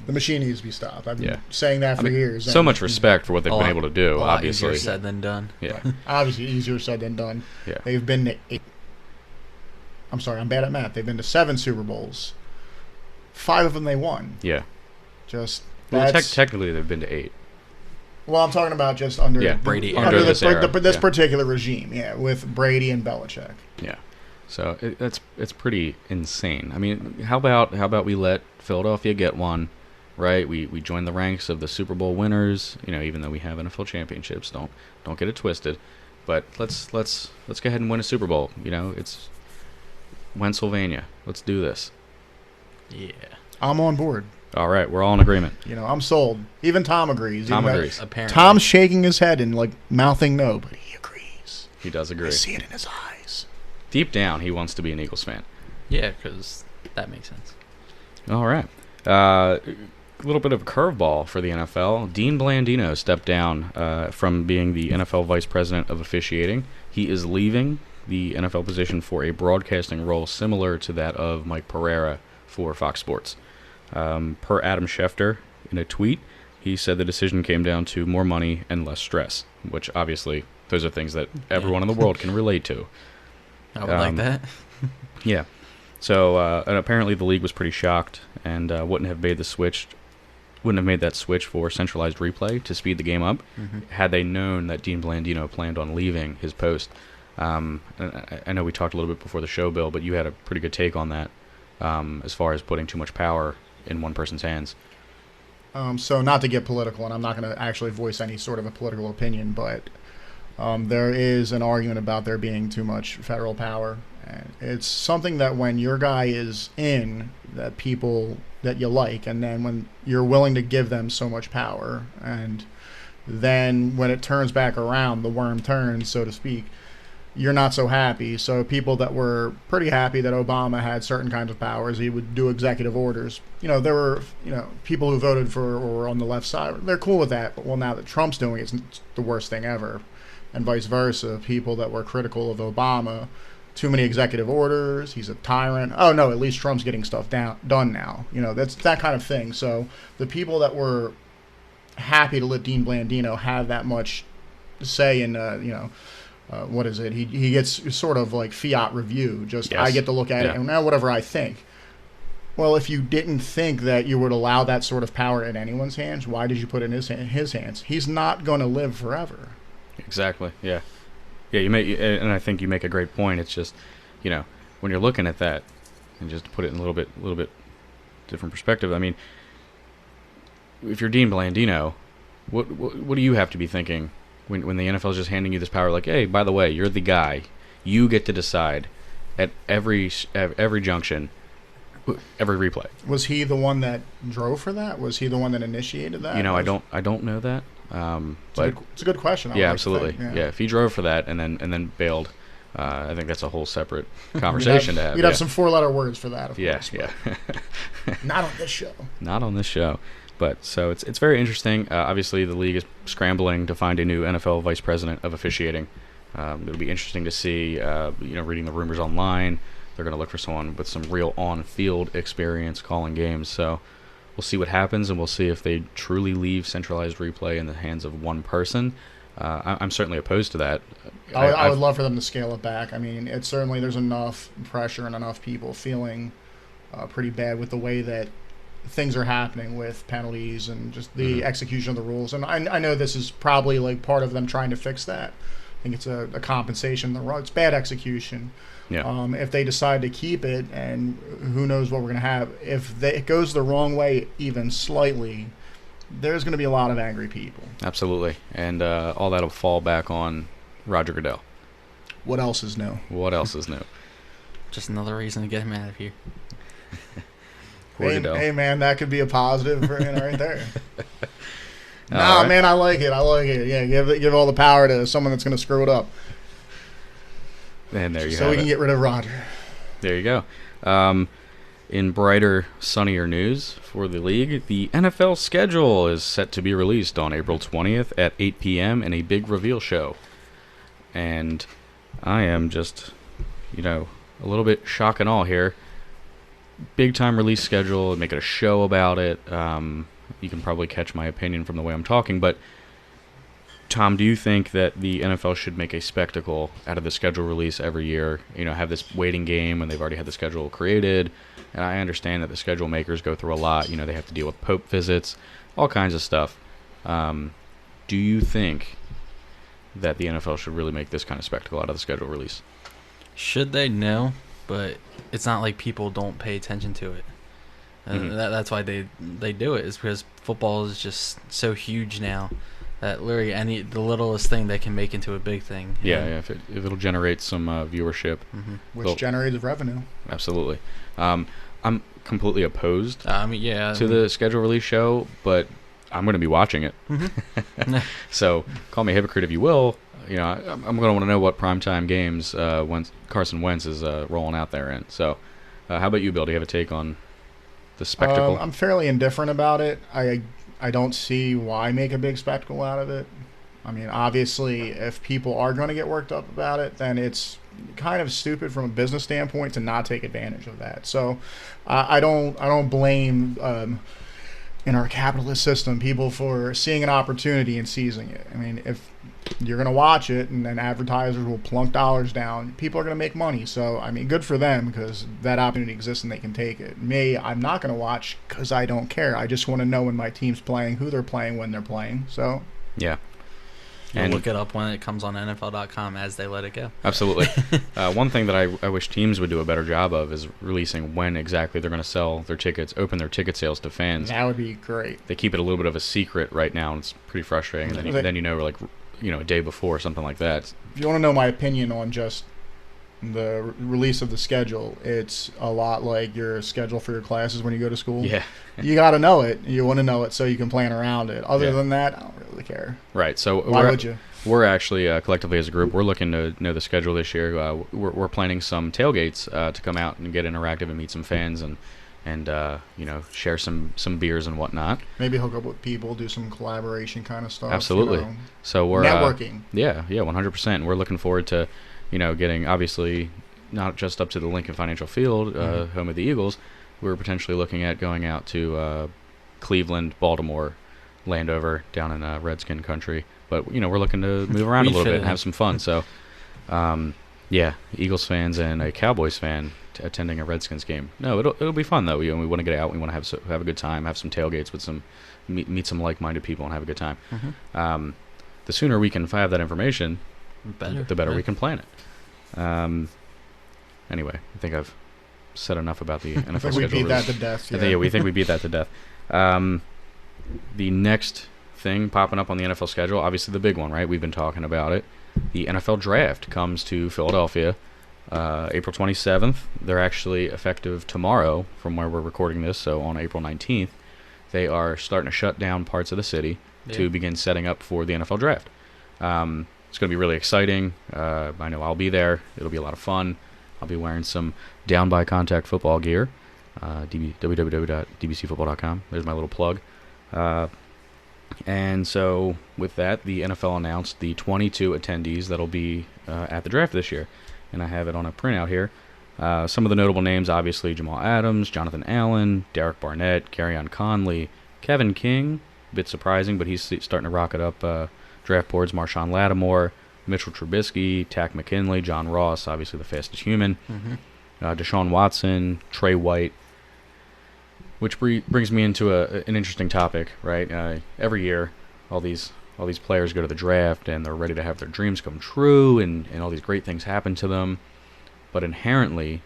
[SPEAKER 2] The machine needs to be stopped. I've been saying that for years.
[SPEAKER 1] So much respect for what they've been able to do, obviously.
[SPEAKER 3] Easier said than done.
[SPEAKER 1] Yeah.
[SPEAKER 2] Obviously, easier said than done.
[SPEAKER 1] Yeah.
[SPEAKER 2] They've been to 8. I'm sorry, I'm bad at math. They've been to 7 Super Bowls. 5 of them they won.
[SPEAKER 1] Yeah.
[SPEAKER 2] Well,
[SPEAKER 1] technically they've been to 8.
[SPEAKER 2] Well, I'm talking about just under
[SPEAKER 3] Brady
[SPEAKER 2] under
[SPEAKER 1] this
[SPEAKER 2] particular regime, with Brady and Belichick.
[SPEAKER 1] Yeah. So it's pretty insane. I mean, how about we let Philadelphia get one, right? We join the ranks of the Super Bowl winners. Even though we have NFL championships, don't get it twisted. But let's go ahead and win a Super Bowl. It's Pennsylvania. Let's do this.
[SPEAKER 3] Yeah.
[SPEAKER 2] I'm on board.
[SPEAKER 1] All right, we're all in agreement.
[SPEAKER 2] I'm sold. Even Tom agrees.
[SPEAKER 1] Tom agrees.
[SPEAKER 3] Apparently.
[SPEAKER 2] Tom's shaking his head and mouthing no, but he agrees.
[SPEAKER 1] He does agree.
[SPEAKER 2] I see it in his eyes.
[SPEAKER 1] Deep down, he wants to be an Eagles fan.
[SPEAKER 3] Yeah, because that makes sense.
[SPEAKER 1] All right. A little bit of a curveball for the NFL. Dean Blandino stepped down from being the NFL Vice President of Officiating. He is leaving the NFL position for a broadcasting role similar to that of Mike Pereira for Fox Sports. Per Adam Schefter, in a tweet, he said the decision came down to more money and less stress, which obviously those are things that everyone in the world can relate to.
[SPEAKER 3] I would like that.
[SPEAKER 1] Yeah. So and apparently the league was pretty shocked and wouldn't have made that switch for centralized replay to speed the game up had they known that Dean Blandino planned on leaving his post. And I know we talked a little bit before the show, Bill, but you had a pretty good take on that as far as putting too much power in one person's hands.
[SPEAKER 2] So not to get political, and I'm not going to actually voice any sort of a political opinion, but there is an argument about there being too much federal power. And it's something that when your guy is in, that people that you like, and then when you're willing to give them so much power, and then when it turns back around, the worm turns, so to speak, you're not so happy. So people that were pretty happy that Obama had certain kinds of powers, he would do executive orders. There were, people who voted for or were on the left side, they're cool with that. But well, now that Trump's doing it, it's the worst thing ever. And vice versa, people that were critical of Obama, too many executive orders, he's a tyrant. Oh no, at least Trump's getting stuff done now. That's that kind of thing. So the people that were happy to let Dean Blandino have that much say in, what is it? He gets sort of like fiat review. Just yes. I get to look at it and now whatever I think. Well, if you didn't think that you would allow that sort of power in anyone's hands, why did you put it in his hands? He's not going to live forever.
[SPEAKER 1] Exactly. Yeah. Yeah, and I think you make a great point. It's just, when you're looking at that, and just to put it in a little bit different perspective. I mean, if you're Dean Blandino, what do you have to be thinking when the NFL is just handing you this power? Like, hey, by the way, you're the guy. You get to decide at every junction, every replay.
[SPEAKER 2] Was he the one that drove for that? Was he the one that initiated that?
[SPEAKER 1] I don't know that. But
[SPEAKER 2] it's a good question.
[SPEAKER 1] Yeah, absolutely. Yeah, if he drove for that and then bailed, I think that's a whole separate conversation to have.
[SPEAKER 2] You'd have some 4-letter words for that, of course.
[SPEAKER 1] Yeah.
[SPEAKER 2] Not on this show.
[SPEAKER 1] Not on this show. But so it's very interesting. Obviously, the league is scrambling to find a new NFL vice president of officiating. It'll be interesting to see. Reading the rumors online, they're going to look for someone with some real on-field experience calling games. So we'll see what happens, and we'll see if they truly leave centralized replay in the hands of one person. I'm certainly opposed to that.
[SPEAKER 2] I would love for them to scale it back. I mean, there's enough pressure and enough people feeling pretty bad with the way that things are happening with penalties and just the execution of the rules. And I know this is probably like part of them trying to fix that. I think it's a compensation. It's bad execution.
[SPEAKER 1] Yeah.
[SPEAKER 2] If they decide to keep it, and who knows what we're going to have. If it goes the wrong way even slightly, there's going to be a lot of angry people.
[SPEAKER 1] Absolutely. And all that will fall back on Roger Goodell.
[SPEAKER 2] What else is new?
[SPEAKER 3] Just another reason to get him out of here.
[SPEAKER 2] Hey, man, that could be a positive right there. Right. Man, I like it. Yeah, give all the power to someone that's going to screw it up.
[SPEAKER 1] And there you
[SPEAKER 2] so
[SPEAKER 1] have
[SPEAKER 2] we can
[SPEAKER 1] it.
[SPEAKER 2] Get rid of Roger.
[SPEAKER 1] There you go. In brighter, sunnier news for the league, the NFL schedule is set to be released on April 20th at 8 p.m. in a big reveal show. And I am just, a little bit shock and awe here. Big time release schedule, make it a show about it. You can probably catch my opinion from the way I'm talking, but Tom, do you think that the NFL should make a spectacle out of the schedule release every year? Have this waiting game when they've already had the schedule created. And I understand that the schedule makers go through a lot. They have to deal with Pope visits, all kinds of stuff. Do you think that the NFL should really make this kind of spectacle out of the schedule release?
[SPEAKER 3] Should they? No, but it's not like people don't pay attention to it. That's why they do it, is because football is just so huge now. That literally the littlest thing they can make into a big thing.
[SPEAKER 1] Yeah, if it'll generate some viewership.
[SPEAKER 2] Which generates revenue.
[SPEAKER 1] Absolutely. I'm completely opposed
[SPEAKER 3] to
[SPEAKER 1] the schedule release show, but I'm going to be watching it. So call me a hypocrite if you will. I'm going to want to know what primetime games once Carson Wentz is rolling out there in. So how about you, Bill? Do you have a take on the spectacle?
[SPEAKER 2] I'm fairly indifferent about it. I don't see why make a big spectacle out of it. I mean, obviously, if people are going to get worked up about it, then it's kind of stupid from a business standpoint to not take advantage of that. So I don't blame in our capitalist system, people for seeing an opportunity and seizing it. I mean, if you're going to watch it and then advertisers will plunk dollars down, people are going to make money. So, I mean, good for them because that opportunity exists and they can take it. Me, I'm not going to watch because I don't care. I just want to know when my team's playing, who they're playing, when they're playing. So,
[SPEAKER 1] yeah.
[SPEAKER 3] And look it up when it comes on NFL.com as they let it go.
[SPEAKER 1] Absolutely. One thing that I wish teams would do a better job of is releasing when exactly they're going to sell their tickets, open their ticket sales to fans.
[SPEAKER 2] That would be great.
[SPEAKER 1] They keep it a little bit of a secret right now, and it's pretty frustrating. And then you know, like, a day before or something like that.
[SPEAKER 2] If you want to know my opinion on just the release of the schedule, it's a lot like your schedule for your classes when you go to school.
[SPEAKER 1] Yeah.
[SPEAKER 2] You got to know it. You want to know it so you can plan around it. Other than that, I don't really care.
[SPEAKER 1] Right. So
[SPEAKER 2] why would you?
[SPEAKER 1] We're actually collectively as a group, we're looking to know the schedule this year. We're planning some tailgates to come out and get interactive and meet some fans and share some beers and whatnot.
[SPEAKER 2] Maybe hook up with people, do some collaboration kind of stuff.
[SPEAKER 1] Absolutely. So we're
[SPEAKER 2] networking.
[SPEAKER 1] 100%. And we're looking forward to, getting obviously not just up to the Lincoln Financial Field, home of the Eagles. We're potentially looking at going out to Cleveland, Baltimore, Landover, down in Redskin country. But we're looking to move around a little bit and have some fun. So, Eagles fans and a Cowboys fan attending a Redskins game. No, it'll be fun though. We want to get out. We want to have a good time. Have some tailgates with some meet some like-minded people and have a good time. Mm-hmm. The sooner we can have that information, the better we can plan it. Anyway, I think I've said enough about the NFL schedule.
[SPEAKER 2] We beat that to death.
[SPEAKER 1] Yeah. We think we beat that to death. The next thing popping up on the NFL schedule, obviously the big one, right? We've been talking about it. The NFL Draft comes to Philadelphia April 27th. They're actually effective tomorrow from where we're recording this, so on April 19th. They are starting to shut down parts of the city to begin setting up for the NFL Draft. It's going to be really exciting. I know I'll be there. It'll be a lot of fun. I'll be wearing some Down by Contact football gear. www.dbcfootball.com. There's my little plug. And so with that, the NFL announced the 22 attendees that'll be at the draft this year. And I have it on a printout here. Some of the notable names, obviously, Jamal Adams, Jonathan Allen, Derek Barnett, Kerryon Conley, Kevin King, a bit surprising, but he's starting to rocket up draft boards, Marshawn Lattimore, Mitchell Trubisky, Tack McKinley, John Ross, obviously the fastest human, Deshaun Watson, Trey White, which brings me into an interesting topic, right? Every year, all these players go to the draft, and they're ready to have their dreams come true, and all these great things happen to them. But inherently,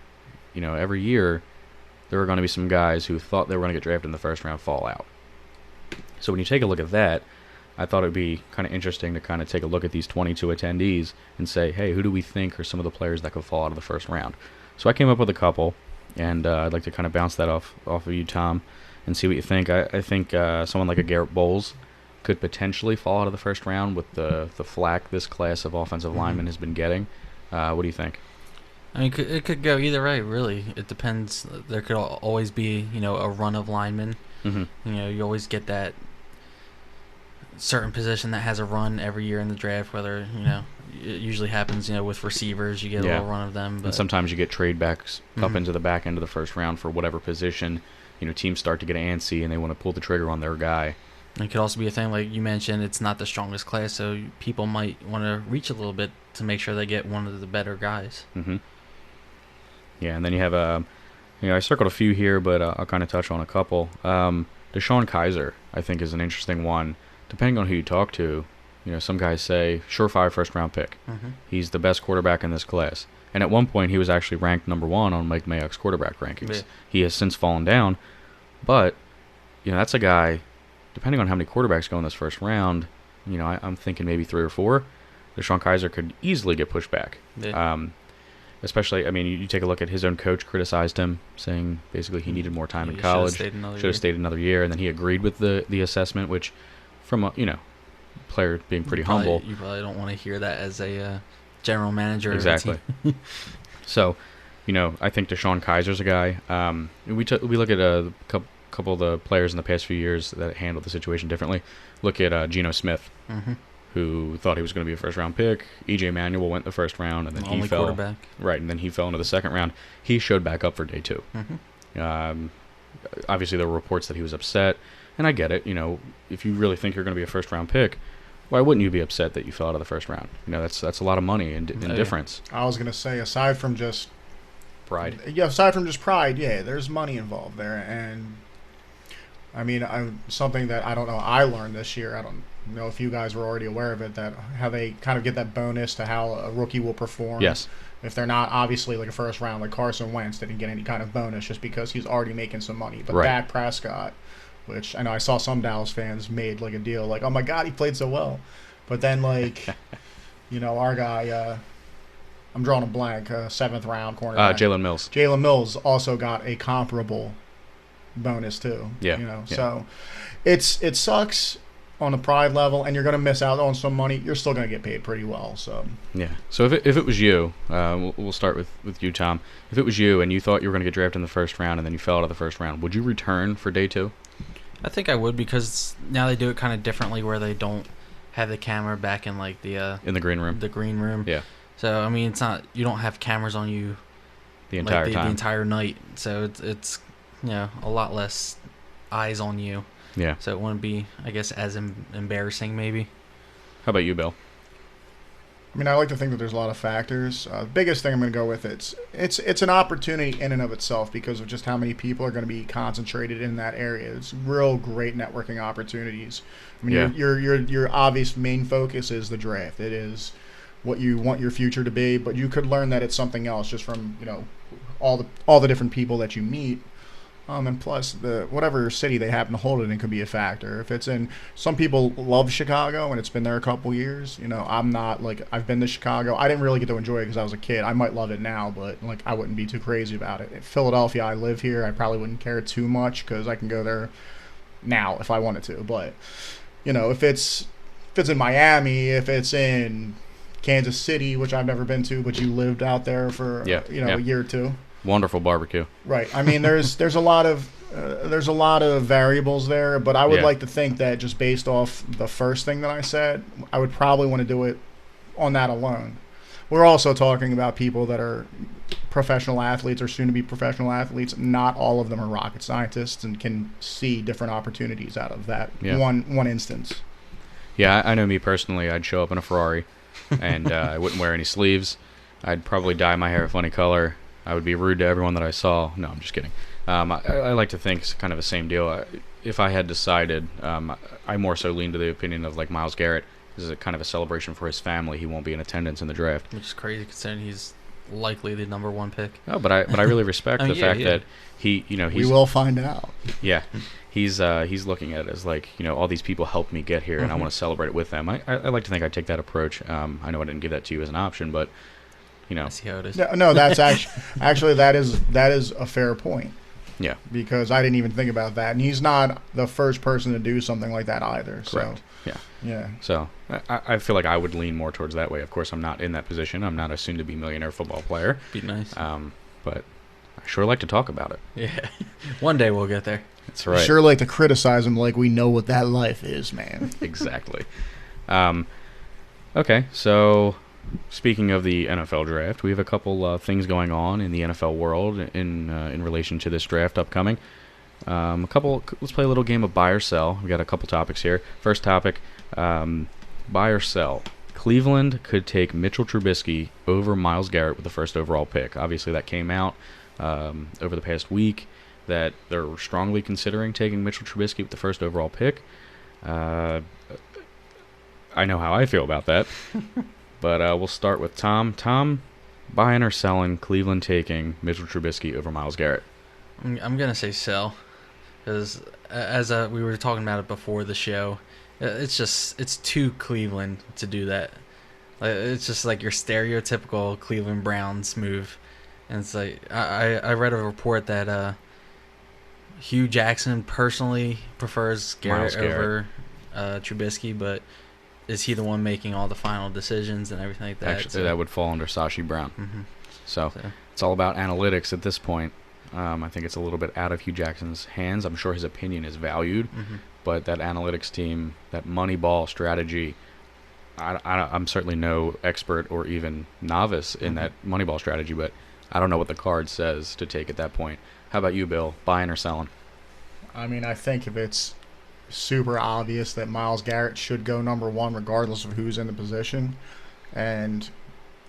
[SPEAKER 1] every year, there are going to be some guys who thought they were going to get drafted in the first round fall out. So when you take a look at that, I thought it would be kind of interesting to kind of take a look at these 22 attendees and say, hey, who do we think are some of the players that could fall out of the first round? So I came up with a couple. And I'd like to kind of bounce that off of you, Tom, and see what you think. I think someone like a Garrett Bowles could potentially fall out of the first round with the flack this class of offensive linemen has been getting. What do you think?
[SPEAKER 3] I mean, it could go either way, really. It depends. There could always be, a run of linemen. Mm-hmm. You always get that certain position that has a run every year in the draft, whether, it usually happens, with receivers. You get a little run of them. But
[SPEAKER 1] and sometimes you get trade backs up into the back end of the first round for whatever position. Teams start to get antsy and they want to pull the trigger on their guy.
[SPEAKER 3] It could also be a thing, like you mentioned, it's not the strongest class, so people might want to reach a little bit to make sure they get one of the better guys.
[SPEAKER 1] Mm-hmm. Yeah, and then you have, I circled a few here, but I'll kind of touch on a couple. DeShone Kizer, I think, is an interesting one. Depending on who you talk to, some guys say, surefire first-round pick. Mm-hmm. He's the best quarterback in this class. And at one point, he was actually ranked number 1 on Mike Mayock's quarterback rankings. Yeah. He has since fallen down. But, that's a guy, depending on how many quarterbacks go in this first round, I'm thinking maybe 3 or 4. DeShone Kizer could easily get pushed back. Yeah. Especially, you take a look at his own coach criticized him, saying basically he needed more time in college. Should have stayed another year. And then he agreed with the assessment, which from a, player being pretty humble.
[SPEAKER 3] You probably don't want to hear that as a general manager.
[SPEAKER 1] Exactly. So, I think DeShone Kizer's a guy. We look at a couple of the players in the past few years that handled the situation differently. Look at Geno Smith, who thought he was going to be a first-round pick. E.J. Manuel went the first round, and then he fell. Quarterback. Right, and then he fell into the second round. He showed back up for day 2. Obviously, there were reports that he was upset. And I get it. If you really think you're going to be a first-round pick, why wouldn't you be upset that you fell out of the first round? That's a lot of money in difference.
[SPEAKER 2] I was gonna say, aside from just
[SPEAKER 1] pride.
[SPEAKER 2] Yeah, aside from just pride, there's money involved there, and I mean, something that I don't know. I learned this year. I don't know if you guys were already aware of it. That how they kind of get that bonus to how a rookie will perform.
[SPEAKER 1] Yes.
[SPEAKER 2] If they're not obviously like a first round, like Carson Wentz didn't get any kind of bonus just because he's already making some money. But
[SPEAKER 1] right.
[SPEAKER 2] Dak Prescott, which I know I saw some Dallas fans made like a deal, like, oh my God, he played so well. But then like, our guy, I'm drawing a blank, 7th round cornerback.
[SPEAKER 1] Jalen Mills.
[SPEAKER 2] Jalen Mills also got a comparable bonus too.
[SPEAKER 1] Yeah.
[SPEAKER 2] So it sucks on the pride level, and you're going to miss out on some money. You're still going to get paid pretty well. So
[SPEAKER 1] yeah. So if it was you, we'll start with you, Tom. If it was you and you thought you were going to get drafted in the first round and then you fell out of the first round, would you return for day 2?
[SPEAKER 3] I think I would, because now they do it kind of differently, where they don't have the camera back in like the
[SPEAKER 1] in the green room.
[SPEAKER 3] The green room.
[SPEAKER 1] Yeah.
[SPEAKER 3] So I mean, it's not, you don't have cameras on you
[SPEAKER 1] the entire time.
[SPEAKER 3] The entire night. So it's a lot less eyes on you.
[SPEAKER 1] Yeah.
[SPEAKER 3] So it wouldn't be, I guess, as embarrassing maybe.
[SPEAKER 1] How about you, Bill?
[SPEAKER 2] I mean, I like to think that there's a lot of factors. The biggest thing I'm going to go with, it's an opportunity in and of itself because of just how many people are going to be concentrated in that area. It's real great networking opportunities. I mean, your obvious main focus is the draft. It is what you want your future to be, but you could learn that it's something else just from all the different people that you meet. And plus, whatever city they happen to hold it in could be a factor. If it's in, some people love Chicago and it's been there a couple years. I'm not like, I've been to Chicago. I didn't really get to enjoy it because I was a kid. I might love it now, but like I wouldn't be too crazy about it. In Philadelphia, I live here. I probably wouldn't care too much because I can go there now if I wanted to. But if it's in Miami, if it's in Kansas City, which I've never been to, but you lived out there for a year or two.
[SPEAKER 1] Wonderful barbecue.
[SPEAKER 2] Right. I mean, there's a lot of variables there, but I would like to think that just based off the first thing that I said, I would probably want to do it on that alone. We're also talking about people that are professional athletes or soon to be professional athletes. Not all of them are rocket scientists and can see different opportunities out of that one instance.
[SPEAKER 1] Yeah, I know me personally. I'd show up in a Ferrari, and I wouldn't wear any sleeves. I'd probably dye my hair a funny color. I would be rude to everyone that I saw. No, I'm just kidding. I like to think it's kind of the same deal. If I had decided, I more so lean to the opinion of like Myles Garrett. This is a kind of a celebration for his family. He won't be in attendance in the draft.
[SPEAKER 3] Which is crazy considering he's likely the number 1 pick.
[SPEAKER 1] Oh, but I really respect the fact that he,
[SPEAKER 2] we will find out.
[SPEAKER 1] Yeah, he's looking at it as like, all these people helped me get here, and I want to celebrate it with them. I like to think I take that approach. I know I didn't give that to you as an option, but
[SPEAKER 3] I see how it is.
[SPEAKER 2] No, that's actually that is a fair point.
[SPEAKER 1] Yeah,
[SPEAKER 2] because I didn't even think about that, and he's not the first person to do something like that either.
[SPEAKER 1] Correct.
[SPEAKER 2] So, yeah.
[SPEAKER 1] So I feel like I would lean more towards that way. Of course, I'm not in that position. I'm not a soon-to-be millionaire football player.
[SPEAKER 3] Be nice.
[SPEAKER 1] But I sure like to talk about it.
[SPEAKER 3] Yeah, one day we'll get there.
[SPEAKER 1] That's right.
[SPEAKER 2] Sure like to criticize him like we know what that life is, man.
[SPEAKER 1] Exactly. Okay, so speaking of the NFL draft, we have a couple things going on in the NFL world in relation to this draft upcoming. Let's play a little game of buy or sell. We got a couple topics here. First topic, buy or sell. Cleveland could take Mitchell Trubisky over Myles Garrett with the first overall pick. Obviously, that came out over the past week that they're strongly considering taking Mitchell Trubisky with the first overall pick. I know how I feel about that. But we'll start with Tom. Tom, buying or selling Cleveland taking Mitchell Trubisky over Myles Garrett?
[SPEAKER 3] I'm going to say sell. Because as we were talking about it before the show, it's too Cleveland to do that. It's just like your stereotypical Cleveland Browns move. And it's like, I read a report that Hugh Jackson personally prefers Garrett over Trubisky, but is he the one making all the final decisions and everything like that?
[SPEAKER 1] Actually, that would fall under Sashi Brown.
[SPEAKER 3] Mm-hmm.
[SPEAKER 1] So it's all about analytics at this point. I think it's a little bit out of Hugh Jackson's hands. I'm sure his opinion is valued, but that analytics team, that Moneyball strategy, I'm certainly no expert or even novice in that Moneyball strategy, but I don't know what the card says to take at that point. How about you, Bill? Buying or selling?
[SPEAKER 2] I mean, I think if it's super obvious that Myles Garrett should go number one regardless of who's in the position. And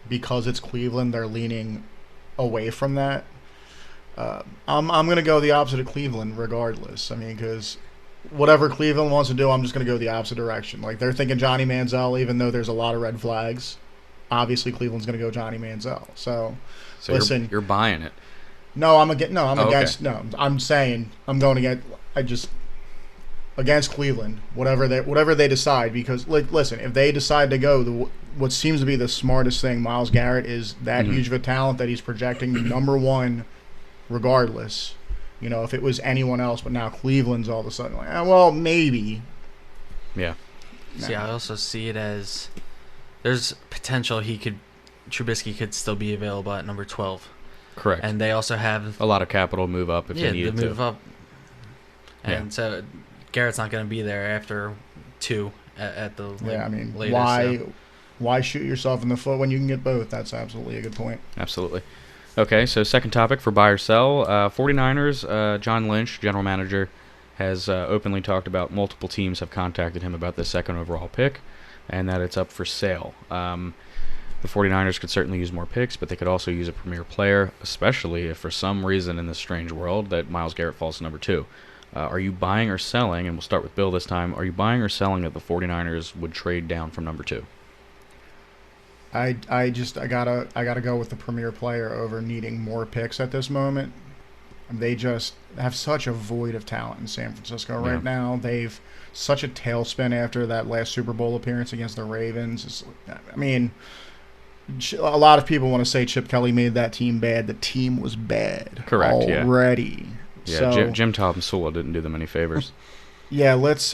[SPEAKER 2] because it's Cleveland, they're leaning away from that. I'm going to go the opposite of Cleveland regardless. I mean, because whatever Cleveland wants to do, I'm just going to go the opposite direction. Like, they're thinking Johnny Manziel, even though there's a lot of red flags. Obviously, Cleveland's going to go Johnny Manziel. So listen,
[SPEAKER 1] you're buying it.
[SPEAKER 2] No, I'm against.
[SPEAKER 1] Okay.
[SPEAKER 2] No, I'm saying I'm going against Cleveland. Whatever they decide, because listen, if they decide to go what seems to be the smartest thing, Myles Garrett is that huge of a talent that he's projecting number one, regardless. You know, if it was anyone else, but now Cleveland's all of a sudden like, well, maybe.
[SPEAKER 1] Yeah.
[SPEAKER 3] See, I also see it as there's potential Trubisky could still be available at number 12.
[SPEAKER 1] Correct.
[SPEAKER 3] And they also have
[SPEAKER 1] a lot lot of move up if they needed to.
[SPEAKER 3] Move up. And so Garrett's not going to be there after 2 at the latest.
[SPEAKER 2] Why shoot yourself in the foot when you can get both? That's absolutely a good point.
[SPEAKER 1] Absolutely. Okay, so second topic for buy or sell. 49ers, John Lynch, general manager, has openly talked about multiple teams have contacted him about the second overall pick and that it's up for sale. The 49ers could certainly use more picks, but they could also use a premier player, especially if for some reason in this strange world that Myles Garrett falls to number 2. Are you buying or selling, and we'll start with Bill this time, are you buying or selling that the 49ers would trade down from number 2?
[SPEAKER 2] I gotta go with the premier player over needing more picks at this moment. They just have such a void of talent in San Francisco right now. They've such a tailspin after that last Super Bowl appearance against the Ravens. I mean, a lot of people want to say Chip Kelly made that team bad. The team was bad.
[SPEAKER 1] Correct.
[SPEAKER 2] Already.
[SPEAKER 1] Yeah.
[SPEAKER 2] So,
[SPEAKER 1] Jim Tomsula didn't do them any favors.
[SPEAKER 2] Yeah. Let's.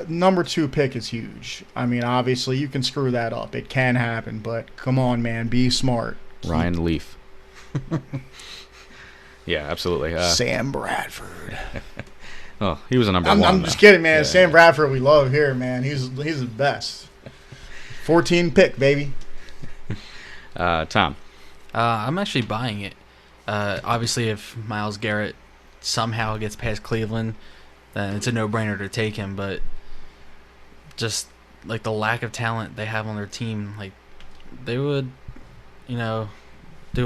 [SPEAKER 2] Number 2 pick is huge. I mean, obviously, you can screw that up. It can happen, but come on, man. Be smart.
[SPEAKER 1] Ryan Leaf. Yeah, absolutely.
[SPEAKER 2] Sam Bradford.
[SPEAKER 1] Oh, he was a number 1.
[SPEAKER 2] I'm just kidding, man. Sam Bradford, we love here, man. He's the best. 14 pick, baby.
[SPEAKER 1] Tom.
[SPEAKER 3] I'm actually buying it. Obviously, if Myles Garrett somehow gets past Cleveland, then it's a no-brainer to take him. But just like the lack of talent they have on their team, like they would, do a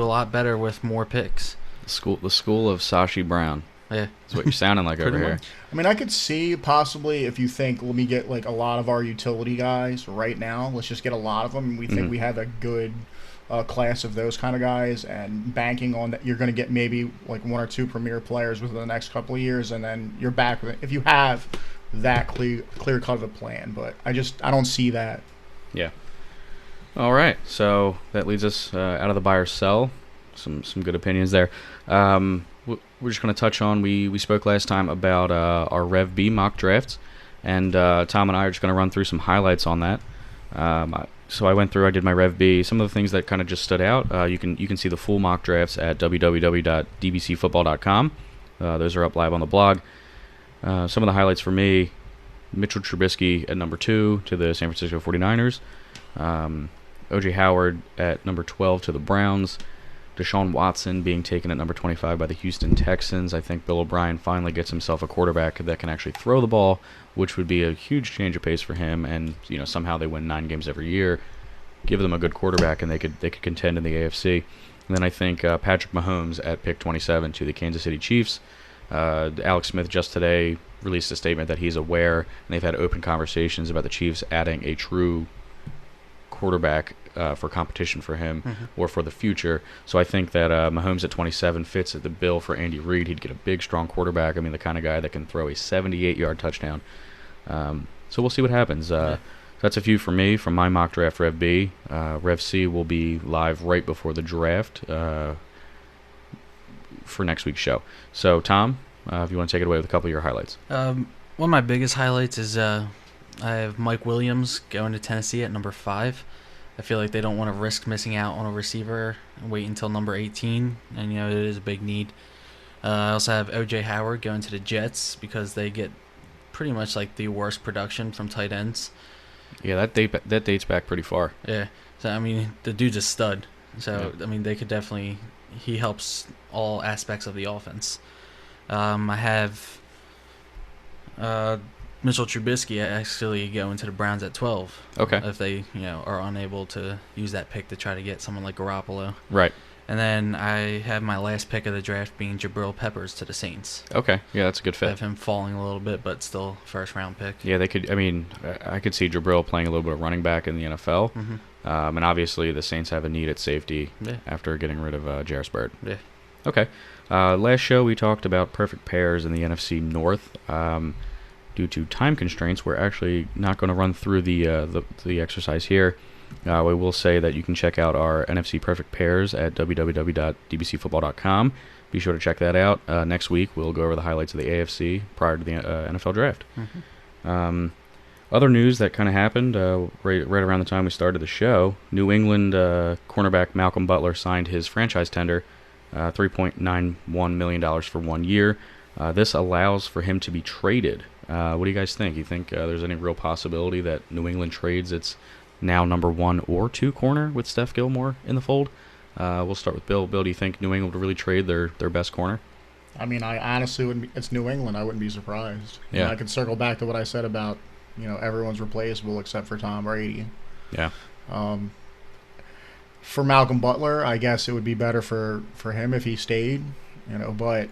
[SPEAKER 3] lot better with more picks.
[SPEAKER 1] The school of Sashi Brown.
[SPEAKER 3] Yeah,
[SPEAKER 1] that's what you're sounding like over here.
[SPEAKER 2] I mean, I could see possibly if you think, let me get like a lot of our utility guys right now. Let's just get a lot of them. And we think we have a good class of those kind of guys, and banking on that you're going to get maybe like 1 or 2 premier players within the next couple of years, and then you're back with it if you have that clear cut of a plan. But I don't see that.
[SPEAKER 1] Yeah. All right, so that leads us out of the buy or sell. Some good opinions there. We're just going to touch on, we spoke last time about our Rev B mock drafts, and Tom and I are just going to run through some highlights on that. So I did my Rev B. Some of the things that kind of just stood out, you can see the full mock drafts at www.dbcfootball.com. Those are up live on the blog. Some of the highlights for me, Mitchell Trubisky at number 2 to the San Francisco 49ers. O.J. Howard at number 12 to the Browns. Deshaun Watson being taken at number 25 by the Houston Texans. I think Bill O'Brien finally gets himself a quarterback that can actually throw the ball, which would be a huge change of pace for him. And somehow they win 9 games every year. Give them a good quarterback, and they could contend in the AFC. And then I think Patrick Mahomes at pick 27 to the Kansas City Chiefs. Alex Smith just today released a statement that he's aware, and they've had open conversations about the Chiefs adding a true quarterback for competition for him or for the future. So I think that Mahomes at 27 fits at the bill for Andy Reid. He'd get a big, strong quarterback. I mean, the kind of guy that can throw a 78-yard touchdown. So we'll see what happens. That's a few for me from my mock draft Rev B. Rev C will be live right before the draft for next week's show. So, Tom, if you want to take it away with a couple of your highlights.
[SPEAKER 3] One of my biggest highlights is I have Mike Williams going to Tennessee at number 5. I feel like they don't want to risk missing out on a receiver and wait until number 18, and it is a big need. I also have O.J. Howard going to the Jets because they get pretty much like the worst production from tight ends.
[SPEAKER 1] Yeah, that dates back pretty far.
[SPEAKER 3] Yeah, so I mean the dude's a stud. So I mean they could definitely, he helps all aspects of the offense. I have Mitchell Trubisky actually going to the Browns at 12.
[SPEAKER 1] Okay.
[SPEAKER 3] If they, are unable to use that pick to try to get someone like Garoppolo.
[SPEAKER 1] Right.
[SPEAKER 3] And then I have my last pick of the draft being Jabril Peppers to the Saints.
[SPEAKER 1] Okay. Yeah, that's a good fit.
[SPEAKER 3] I have him falling a little bit, but still first-round pick.
[SPEAKER 1] Yeah, they could. I mean, I could see Jabril playing a little bit of running back in the NFL.
[SPEAKER 3] Mm-hmm.
[SPEAKER 1] And obviously the Saints have a need at safety
[SPEAKER 3] Yeah.
[SPEAKER 1] after getting rid of Jahzzar.
[SPEAKER 3] Yeah.
[SPEAKER 1] Okay. Last show we talked about perfect pairs in the NFC North. Due to time constraints, we're actually not going to run through the exercise here. We will say that you can check out our NFC perfect pairs at www.dbcfootball.com. Be sure to check that out. Next week we'll go over the highlights of the AFC prior to the NFL draft.
[SPEAKER 3] Mm-hmm.
[SPEAKER 1] Other news that kind of happened right around the time we started the show, New England cornerback Malcolm Butler signed his franchise tender, $3.91 million for 1 year. This allows for him to be traded. What do you guys think? You think there's any real possibility that New England trades its now number 1 or 2 corner with Steph Gilmore in the fold? We'll start with Bill. Bill, do you think New England will really trade their best corner?
[SPEAKER 2] I mean, I honestly wouldn't. It's New England. I wouldn't be surprised.
[SPEAKER 1] Yeah.
[SPEAKER 2] I could circle back to what I said about everyone's replaceable except for Tom Brady.
[SPEAKER 1] Yeah.
[SPEAKER 2] For Malcolm Butler, I guess it would be better for him if he stayed. But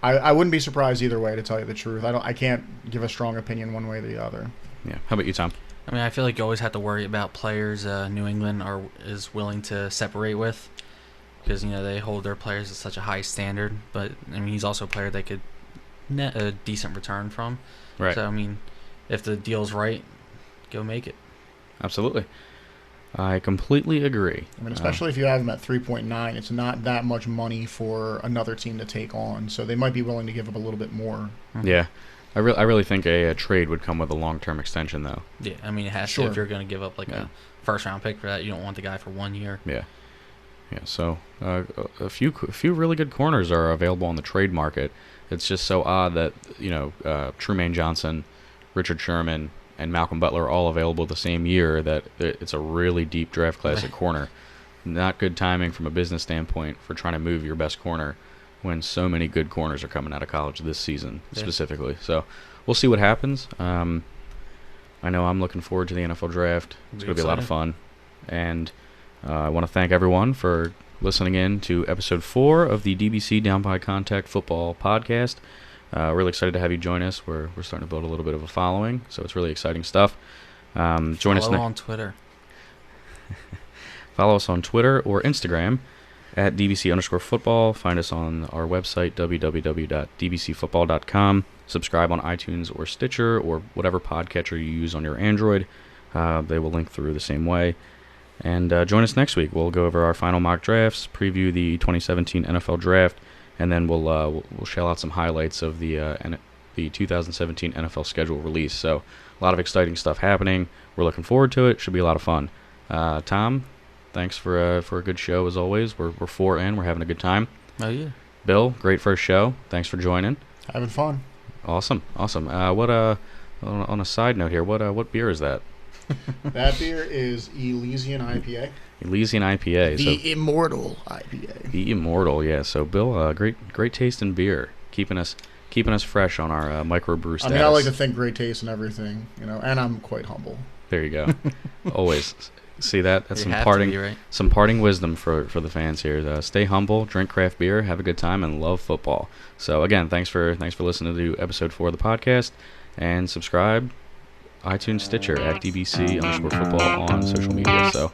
[SPEAKER 2] I wouldn't be surprised either way, to tell you the truth. I can't give a strong opinion one way or the other.
[SPEAKER 1] Yeah. How about you, Tom?
[SPEAKER 3] I mean, I feel like you always have to worry about players New England is willing to separate with, because they hold their players at such a high standard. But I mean, he's also a player they could net a decent return from.
[SPEAKER 1] Right.
[SPEAKER 3] So I mean, if the deal's right, go make it.
[SPEAKER 1] Absolutely. I completely agree.
[SPEAKER 2] I mean, especially if you have him at 3.9, it's not that much money for another team to take on. So they might be willing to give up a little bit more.
[SPEAKER 1] Yeah. I really think a trade would come with a long-term extension, though.
[SPEAKER 3] Yeah, I mean, it has to. If you're going to give up a first-round pick for that, you don't want the guy for 1 year.
[SPEAKER 1] Yeah. Yeah, so a few really good corners are available on the trade market. It's just so odd that, Trumaine Johnson, Richard Sherman, and Malcolm Butler are all available the same year, that it's a really deep draft class at corner. Not good timing from a business standpoint for trying to move your best corner when so many good corners are coming out of college this season specifically. So we'll see what happens. I know I'm looking forward to the NFL draft. It's going to be a lot of fun. And I want to thank everyone for listening in to episode 4 of the DBC Down by Contact Football podcast. Really excited to have you join us. We're starting to build a little bit of a following, so it's really exciting stuff. Join us
[SPEAKER 3] on Twitter.
[SPEAKER 1] Follow us on Twitter or Instagram at DBC_football. Find us on our website, www.dbcfootball.com. Subscribe on iTunes or Stitcher or whatever podcatcher you use on your Android. They will link through the same way. And join us next week. We'll go over our final mock drafts, preview the 2017 NFL draft, and then we'll shell out some highlights of the 2017 NFL schedule release. So a lot of exciting stuff happening. We're looking forward to it. Should be a lot of fun. Tom, thanks for a good show as always. We're 4 in. We're having a good time.
[SPEAKER 3] Oh yeah.
[SPEAKER 1] Bill, great first show. Thanks for joining.
[SPEAKER 2] Having fun.
[SPEAKER 1] Awesome. On a side note here, what beer is that?
[SPEAKER 2] That beer is Elysian IPA.
[SPEAKER 1] Elysian IPA.
[SPEAKER 2] The Immortal IPA.
[SPEAKER 1] The Immortal, yeah. So Bill, great taste in beer, keeping us fresh on our microbrew status.
[SPEAKER 2] I mean, I like to think great taste and everything, and I'm quite humble.
[SPEAKER 1] There you go. Always. See that? That's
[SPEAKER 3] right?
[SPEAKER 1] some parting wisdom for the fans here. Stay humble, drink craft beer, have a good time, and love football. So again, thanks for listening to episode 4 of the podcast, and subscribe, iTunes, Stitcher at DBC_football on social media. So.